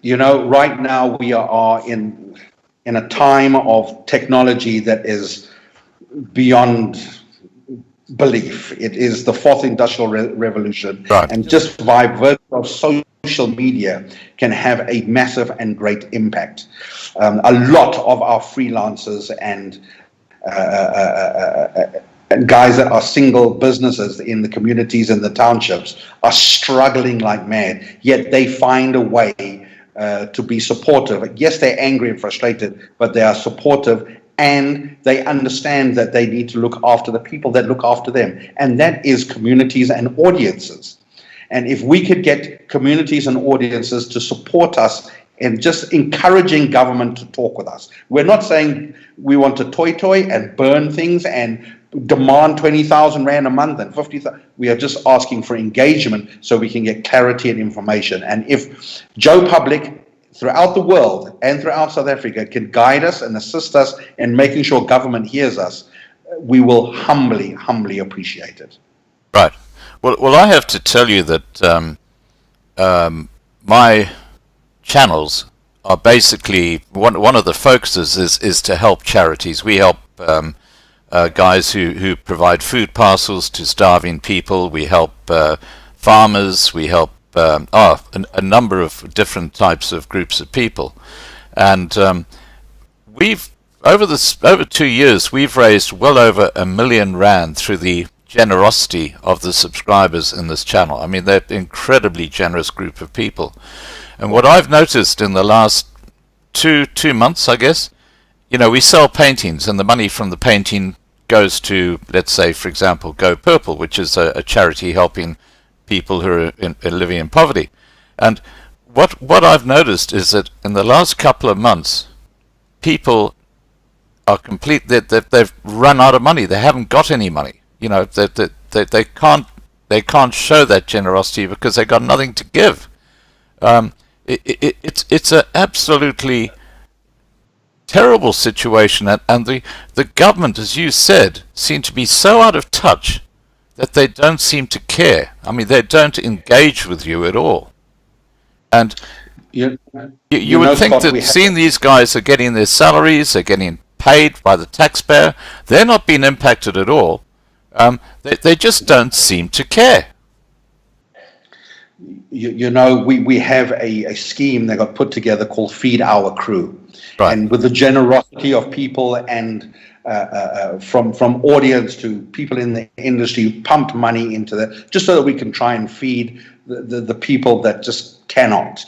Right now we are in a time of technology that is beyond belief. It is the 4th industrial revolution, right. And just by virtue of social media can have a massive and great impact. A lot of our freelancers and guys that are single businesses in the communities and the townships are struggling like mad, yet they find a way to be supportive. Yes, they're angry and frustrated, but they are supportive, and they understand that they need to look after the people that look after them, and that is communities and audiences. And if we could get communities and audiences to support us in just encouraging government to talk with us. We're not saying we want to toy and burn things and demand 20,000 Rand a month and 50,000. We are just asking for engagement so we can get clarity and information. And if Joe Public throughout the world and throughout South Africa can guide us and assist us in making sure government hears us, we will humbly appreciate it. Right. Well, I have to tell you that my channels are basically one of the focuses is to help charities. We help guys who provide food parcels to starving people. We help farmers. We help a number of different types of groups of people, and we've over 2 years we've raised well over R1 million through the generosity of the subscribers in this channel. I mean, they're an incredibly generous group of people. And what I've noticed in the last two months, I guess, we sell paintings, and the money from the painting goes to, let's say, for example, Go Purple, which is a charity helping people who are living in poverty. And what I've noticed is that in the last couple of months, people are they've run out of money. They haven't got any money. They can't show that generosity because they've got nothing to give. It's an absolutely terrible situation, and the government, as you said, seem to be so out of touch that they don't seem to care. I mean, they don't engage with you at all. And you would think that seeing these guys are getting their salaries, they're getting paid by the taxpayer, they're not being impacted at all. They just don't seem to care. We have a scheme that got put together called Feed Our Crew. Right. And with the generosity of people and from audience to people in the industry, pumped money into that, just so that we can try and feed the people that just cannot.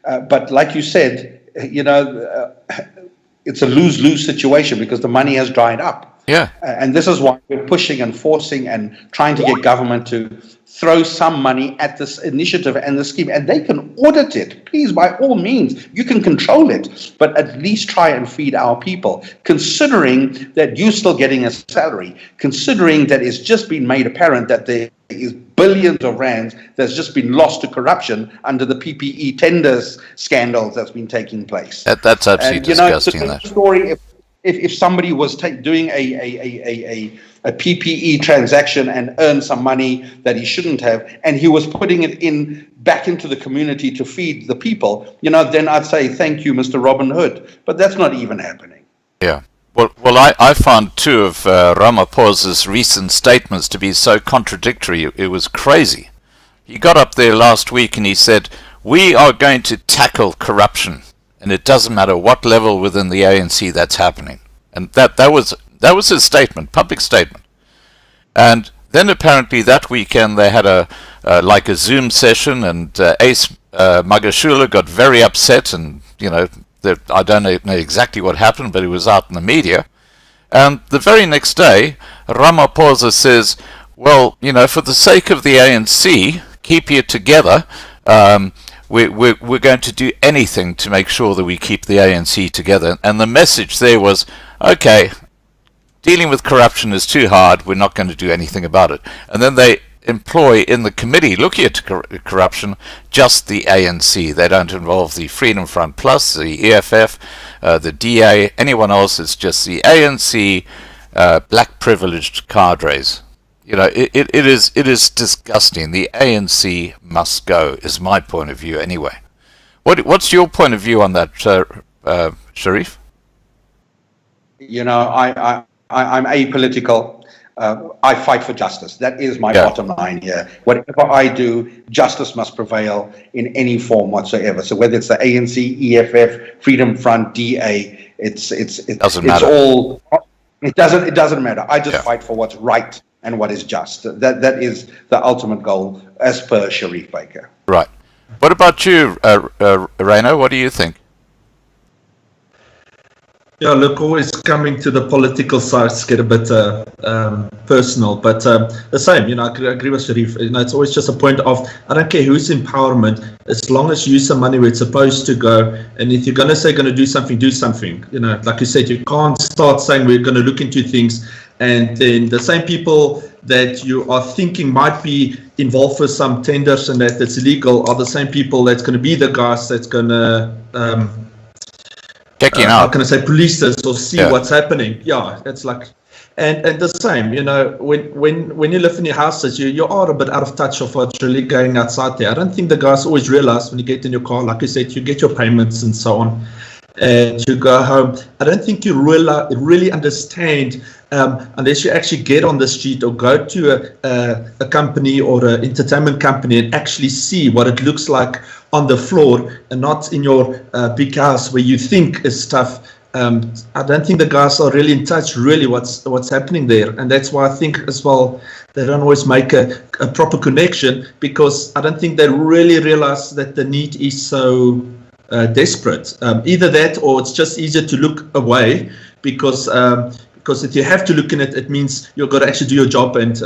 But like you said, it's a lose-lose situation because the money has dried up. Yeah. And this is why we're pushing and forcing and trying to get government to throw some money at this initiative and the scheme, and they can audit it. Please, by all means, you can control it, but at least try and feed our people, considering that you're still getting a salary, considering that it's just been made apparent that there is billions of rands that's just been lost to corruption under the PPE tenders scandals that's been taking place. That's absolutely disgusting. It's a story. If somebody was doing a PPE transaction and earned some money that he shouldn't have, and he was putting it back into the community to feed the people, then I'd say thank you, Mr. Robin Hood. But that's not even happening. Yeah. Well, I found two of Ramaphosa's recent statements to be so contradictory. It was crazy. He got up there last week and he said, "We are going to tackle corruption, and it doesn't matter what level within the ANC that's happening." And that was his statement, public statement. And then apparently that weekend they had a Zoom session, and Ace Magashula got very upset, and I don't know exactly what happened, but it was out in the media. And the very next day, Ramaphosa says, "Well, for the sake of the ANC, keep it together. We're going to do anything to make sure that we keep the ANC together." And the message there was, okay, dealing with corruption is too hard, we're not going to do anything about it. And then they employ in the committee looking at corruption just the ANC. They don't involve the Freedom Front Plus, the EFF, the DA, anyone else. It's just the ANC black privileged cadres. It is disgusting. The ANC must go, is my point of view anyway. What's your point of view on that, Sharif? I'm apolitical. I fight for justice. That is my bottom line here. Whatever I do, justice must prevail in any form whatsoever. So whether it's the ANC, EFF, Freedom Front, DA, it doesn't matter. I just fight for what's right and what is just. That is the ultimate goal, as per Sharif Baker. Right. What about you, Rhyno? What do you think? Yeah, look, always coming to the political sides get a bit personal, but the same, I agree with Sharif. It's always just a point of, I don't care whose empowerment, as long as you use some money where it's supposed to go, and if you're going to say going to do something. Like you said, you can't start saying we're going to look into things, and then the same people that you are thinking might be involved with some tenders and that's illegal are the same people that's going to be the guys that's going to how can I say, police this or see what's happening. Yeah, it's like, and the same, when you live in your houses, you are a bit out of touch of what's really going outside there. I don't think the guys always realize when you get in your car, like you said, you get your payments and so on, and you go home. I don't think you really understand unless you actually get on the street or go to a company or an entertainment company and actually see what it looks like on the floor, and not in your big house where you think is stuff. I don't think the guys are really in touch really what's happening there, and that's why I think as well they don't always make a proper connection, because I don't think they really realize that the need is so desperate. Either that, or it's just easier to look away, because if you have to look in it, it means you've got to actually do your job and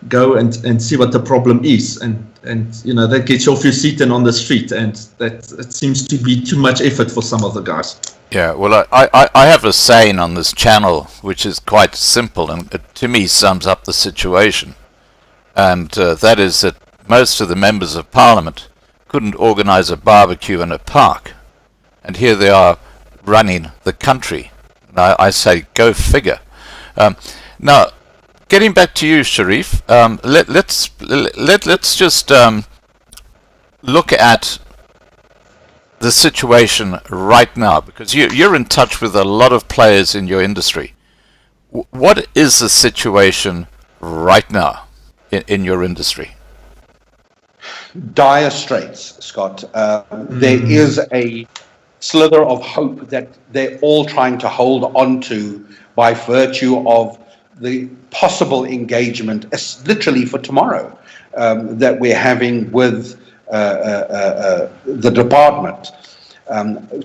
go and see what the problem is, and that gets you off your seat and on the street, and that it seems to be too much effort for some of the guys. Yeah, well, I have a saying on this channel which is quite simple, and it, to me, sums up the situation, and that is that most of the members of Parliament couldn't organise a barbecue in a park, and here they are running the country. I say, go figure. Now, getting back to you, Sharif, let's just look at the situation right now, because you're in touch with a lot of players in your industry. What is the situation right now in your industry? Dire straits, Scott. There is a slither of hope that they're all trying to hold on to by virtue of the possible engagement, literally for tomorrow, that we're having with the department.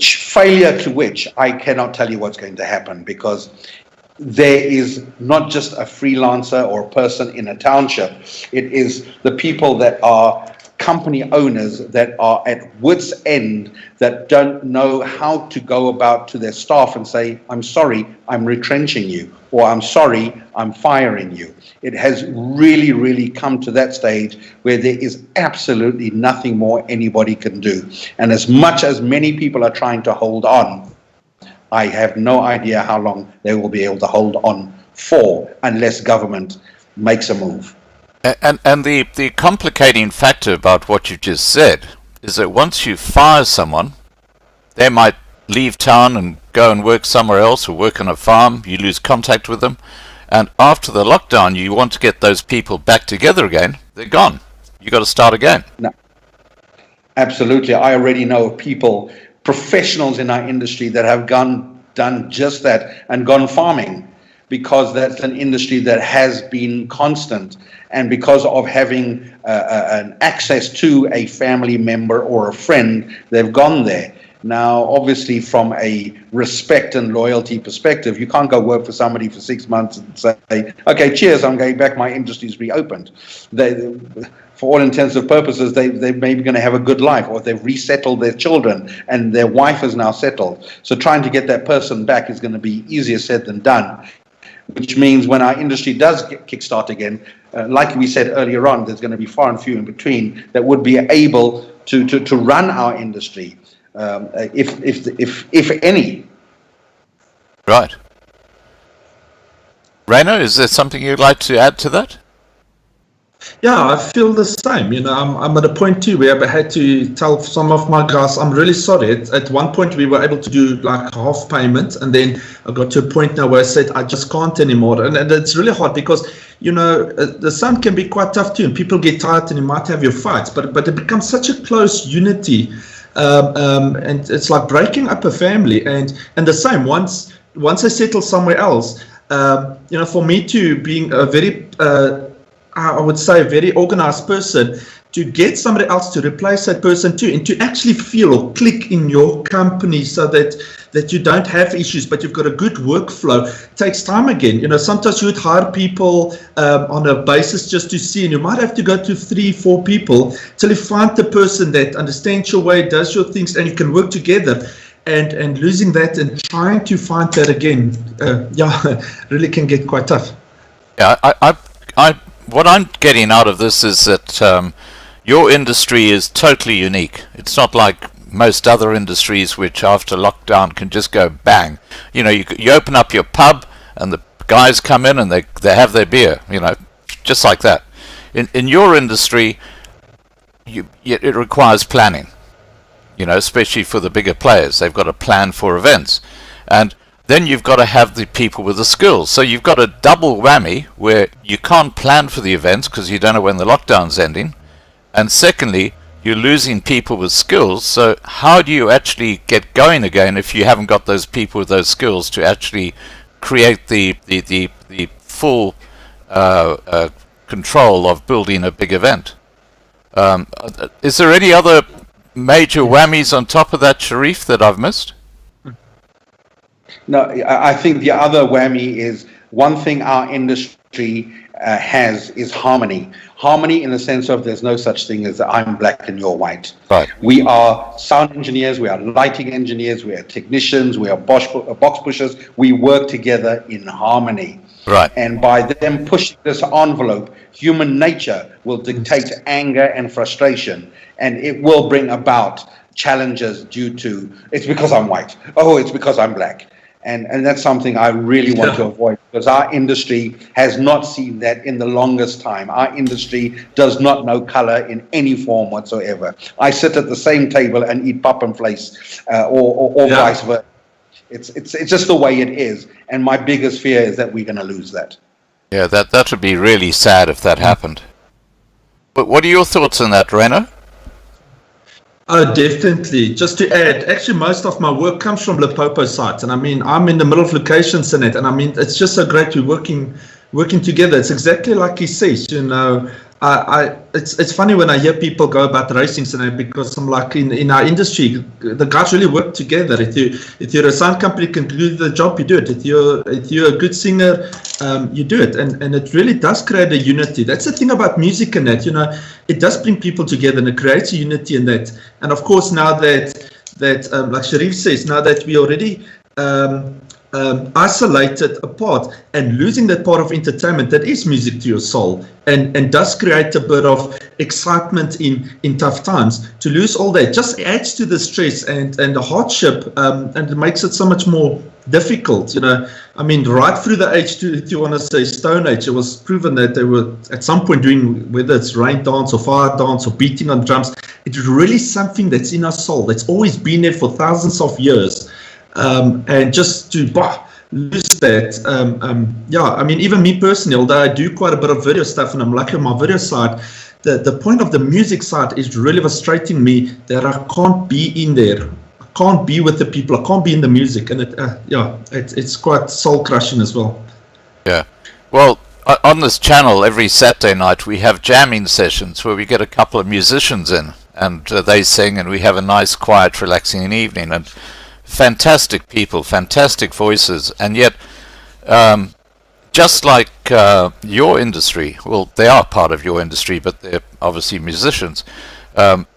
Failure to which I cannot tell you what's going to happen, because there is not just a freelancer or a person in a township. It is the people that are company owners that are at wit's end, that don't know how to go about to their staff and say, I'm sorry, I'm retrenching you, or I'm sorry, I'm firing you. It has really, really come to that stage where there is absolutely nothing more anybody can do. And as much as many people are trying to hold on, I have no idea how long they will be able to hold on for, unless government makes a move. And the complicating factor about what you just said is that once you fire someone, they might leave town and go and work somewhere else, or work on a farm. You lose contact with them, and after the lockdown you want to get those people back together again. They're gone. You got to start again. No. Absolutely. I already know of people, professionals in our industry, that have done just that and gone farming, because that's an industry that has been constant, and because of having an access to a family member or a friend, they've gone there. Now, obviously, from a respect and loyalty perspective, you can't go work for somebody for 6 months and say, okay, cheers, I'm going back, my industry's reopened. For all intents and purposes, they're maybe going to have a good life, or they've resettled their children and their wife is now settled. So trying to get that person back is going to be easier said than done, which means when our industry does kickstart again, like we said earlier on, there's going to be far and few in between that would be able to run our industry, if any. Right. Rhyno, is there something you'd like to add to that? Yeah, I feel the same. You know, I'm at a point too where I had to tell some of my guys, I'm really sorry. At one point we were able to do like half payment, and then I got to a point now where I said I just can't anymore. And it's really hard because, you know, the sun can be quite tough too, and people get tired and you might have your fights, but it becomes such a close unity, and it's like breaking up a family. And the same, once I settle somewhere else, you know, for me too, being a very I would say a very organized person, to get somebody else to replace that person too, and to actually feel or click in your company so that you don't have issues, but you've got a good workflow, takes time again. You know, sometimes you would hire people on a basis just to see, and you might have to go to 3-4 people till you find the person that understands your way, does your things, and you can work together. And losing that and trying to find that again, really can get quite tough. Yeah, I what I'm getting out of this is that your industry is totally unique. It's not like most other industries which after lockdown can just go bang. You know, you open up your pub and the guys come in and they have their beer, you know, just like that. In your industry, it requires planning, you know, especially for the bigger players. They've got a plan for events. And then you've got to have the people with the skills. So you've got a double whammy where you can't plan for the events because you don't know when the lockdown's ending. And secondly, you're losing people with skills. So how do you actually get going again if you haven't got those people with those skills to actually create the full control of building a big event? Is there any other major whammies on top of that, Sharif, that I've missed? No, I think the other whammy is one thing our industry has is harmony. Harmony in the sense of there's no such thing as I'm black and you're white. Right. We are sound engineers, we are lighting engineers, we are technicians, we are box pushers. We work together in harmony. Right. And by them pushing this envelope, human nature will dictate anger and frustration, and it will bring about challenges due to, it's because I'm white, oh, it's because I'm black. And that's something I really want to avoid, because our industry has not seen that in the longest time. Our industry does not know color in any form whatsoever. I sit at the same table and eat pap and vleis, or vice versa. It's just the way it is. And my biggest fear is that we're going to lose that. Yeah, that would be really sad if that happened. But what are your thoughts on that, Rhyno? Oh, definitely. Just to add, actually, most of my work comes from Limpopo sites, and I mean, I'm in the middle of locations in it, and I mean, it's just so great we're working together. It's exactly like he says, you know. It's funny when I hear people go about racing, because I'm like, in our industry, the guys really work together. If you're a sound company, can do the job, you do it. If you're a good singer, you do it, and it really does create a unity. That's the thing about music, and that, you know, it does bring people together, and it creates a unity in that. And of course, now that like Sharif says, now that we already isolated apart and losing that part of entertainment that is music to your soul, and does create a bit of excitement in tough times, to lose all that just adds to the stress and the hardship, and it makes it so much more difficult, you know. I mean, right through the age, if you want to say Stone Age, it was proven that they were at some point doing, whether it's rain dance or fire dance or beating on drums, it's really something that's in our soul, that's always been there for thousands of years. And just to lose that, yeah, I mean, even me personally, although I do quite a bit of video stuff and I'm lucky on my video side, the point of the music side is really frustrating me that I can't be in there. I can't be with the people. I can't be in the music. And it's quite soul crushing as well. Yeah. Well, on this channel, every Saturday night, we have jamming sessions where we get a couple of musicians in, and they sing, and we have a nice, quiet, relaxing evening. And fantastic people, fantastic voices, and yet just like your industry, well, they are part of your industry, but they're obviously musicians,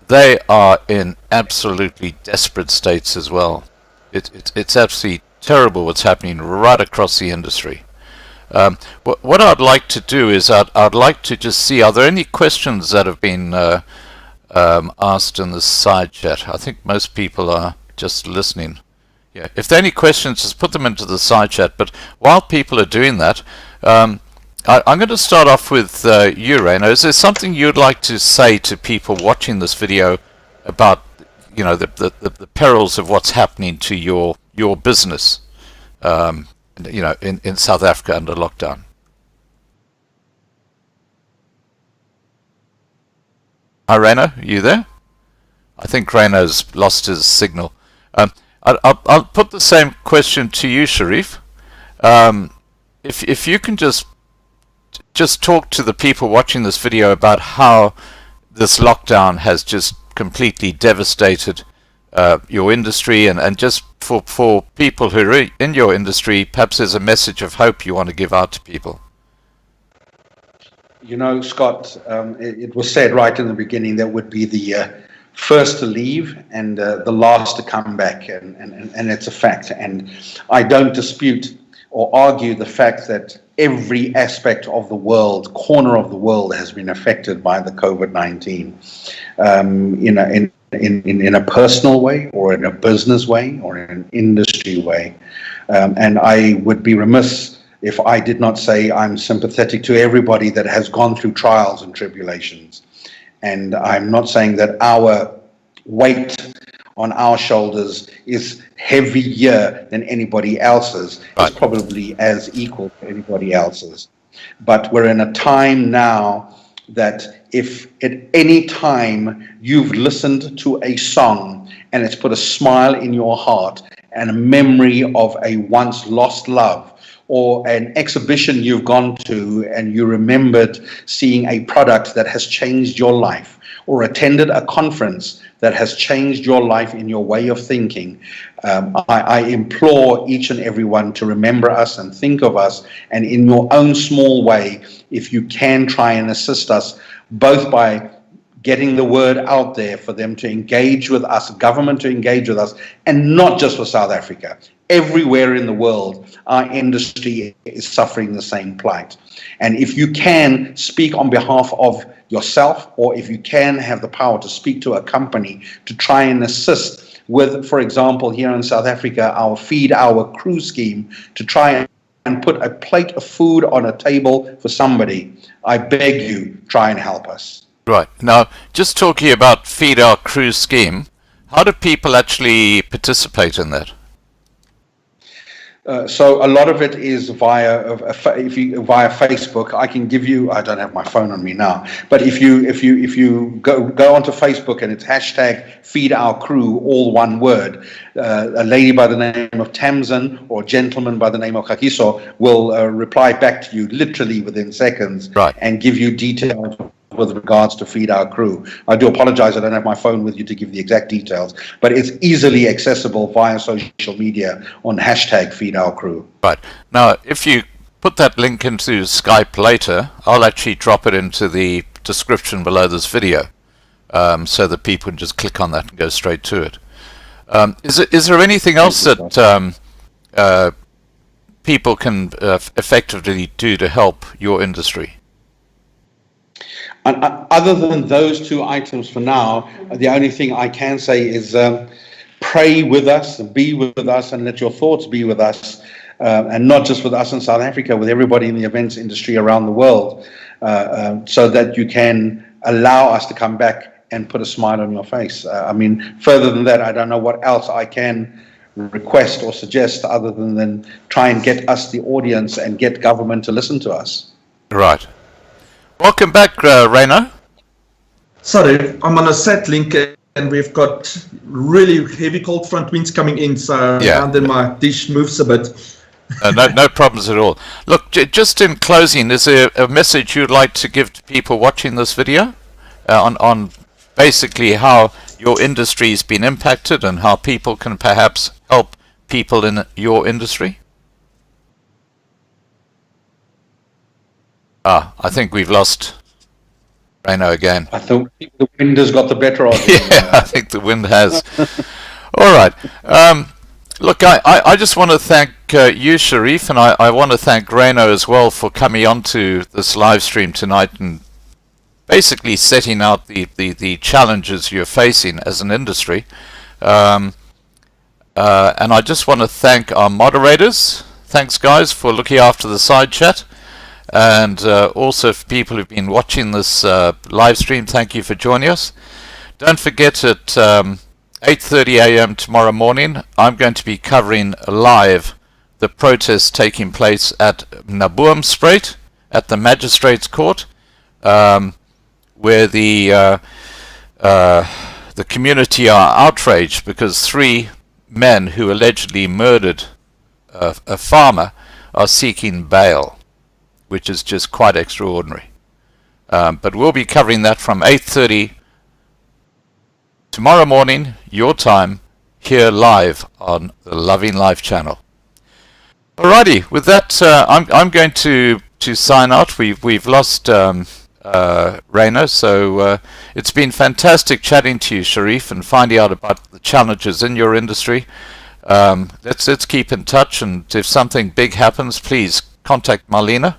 they are in absolutely desperate states as well. It's absolutely terrible what's happening right across the industry. What I'd like to do is I'd like to just see, are there any questions that have been asked in the side chat? I think most people are just listening. Yeah, if there are any questions, just put them into the side chat. But while people are doing that, I'm going to start off with you, Rhyno. Is there something you'd like to say to people watching this video about, you know, the perils of what's happening to your business, you know, in South Africa under lockdown? Hi, Rhyno, are you there? I think Rhyno's lost his signal. I'll put the same question to you, Sharif. If you can just talk to the people watching this video about how this lockdown has just completely devastated your industry, and just for people who are in your industry, perhaps there's a message of hope you want to give out to people. You know, Scott, it was said right in the beginning that would be the first to leave and the last to come back, and it's a fact. And I don't dispute or argue the fact that every aspect of the world, corner of the world, has been affected by the COVID-19, in a personal way, or in a business way, or in an industry way. And I would be remiss if I did not say I'm sympathetic to everybody that has gone through trials and tribulations. And I'm not saying that our weight on our shoulders is heavier than anybody else's. It's probably as equal to anybody else's. But we're in a time now that if at any time you've listened to a song and it's put a smile in your heart and a memory of a once lost love, or an exhibition you've gone to and you remembered seeing a product that has changed your life, or attended a conference that has changed your life in your way of thinking, I implore each and every one to remember us and think of us, and in your own small way, if you can, try and assist us, both by getting the word out there for them to engage with us, government to engage with us, and not just for South Africa. Everywhere in the world, our industry is suffering the same plight. And if you can speak on behalf of yourself, or if you can have the power to speak to a company to try and assist with, for example, here in South Africa, our Feed Our Crew scheme to try and put a plate of food on a table for somebody. I beg you, try and help us. Right. Now, just talking about Feed Our Crew scheme, how do people actually participate in that? So a lot of it is via Facebook. I can give you. I don't have my phone on me now, but if you go onto Facebook and it's hashtag Feed Our Crew, all one word, a lady by the name of Tamsin or a gentleman by the name of Kakiso will reply back to you literally within seconds, right, and give you details with regards to Feed Our Crew. I do apologize, I don't have my phone with you to give the exact details, but it's easily accessible via social media on hashtag Feed Our Crew. Right. Now, if you put that link into Skype later, I'll actually drop it into the description below this video, so that people can just click on that and go straight to it. Is there anything else that people can effectively do to help your industry? And other than those two items for now, the only thing I can say is pray with us, be with us, and let your thoughts be with us, and not just with us in South Africa, with everybody in the events industry around the world, so that you can allow us to come back and put a smile on your face. I mean, further than that, I don't know what else I can request or suggest other than try and get us the audience and get government to listen to us. Right. Welcome back, Rhyno. Sorry, I'm on a set link and we've got really heavy cold front winds coming in, so yeah, and then my dish moves a bit. No problems at all. Look, just in closing, is there a message you'd like to give to people watching this video on basically how your industry's been impacted and how people can perhaps help people in your industry? I think we've lost Rhyno again. I think the wind has got the better of it. Yeah, I think the wind has. All right. Look, I just want to thank you, Sharif, and I want to thank Rhyno as well for coming on to this live stream tonight and basically setting out the challenges you're facing as an industry. And I just want to thank our moderators. Thanks, guys, for looking after the side chat. And also for people who've been watching this live stream, thank you for joining us. Don't forget at 8:30 a.m. tomorrow morning, I'm going to be covering live the protests taking place at Naboomspruit at the Magistrates Court, where the community are outraged because 3 men who allegedly murdered a farmer are seeking bail, which is just quite extraordinary. But we'll be covering that from 8:30 tomorrow morning, your time, here live on the Loving Life channel. Alrighty, with that, I'm going to sign out. We've lost Rhyno, so it's been fantastic chatting to you, Sharif, and finding out about the challenges in your industry. Let's keep in touch, and if something big happens, please contact Marlena.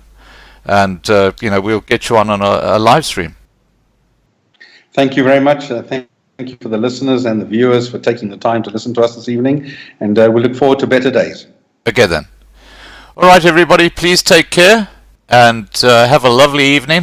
And we'll get you on a live stream. Thank you very much. Thank you for the listeners and the viewers for taking the time to listen to us this evening. And we look forward to better days. Okay then. All right, everybody, please take care and have a lovely evening.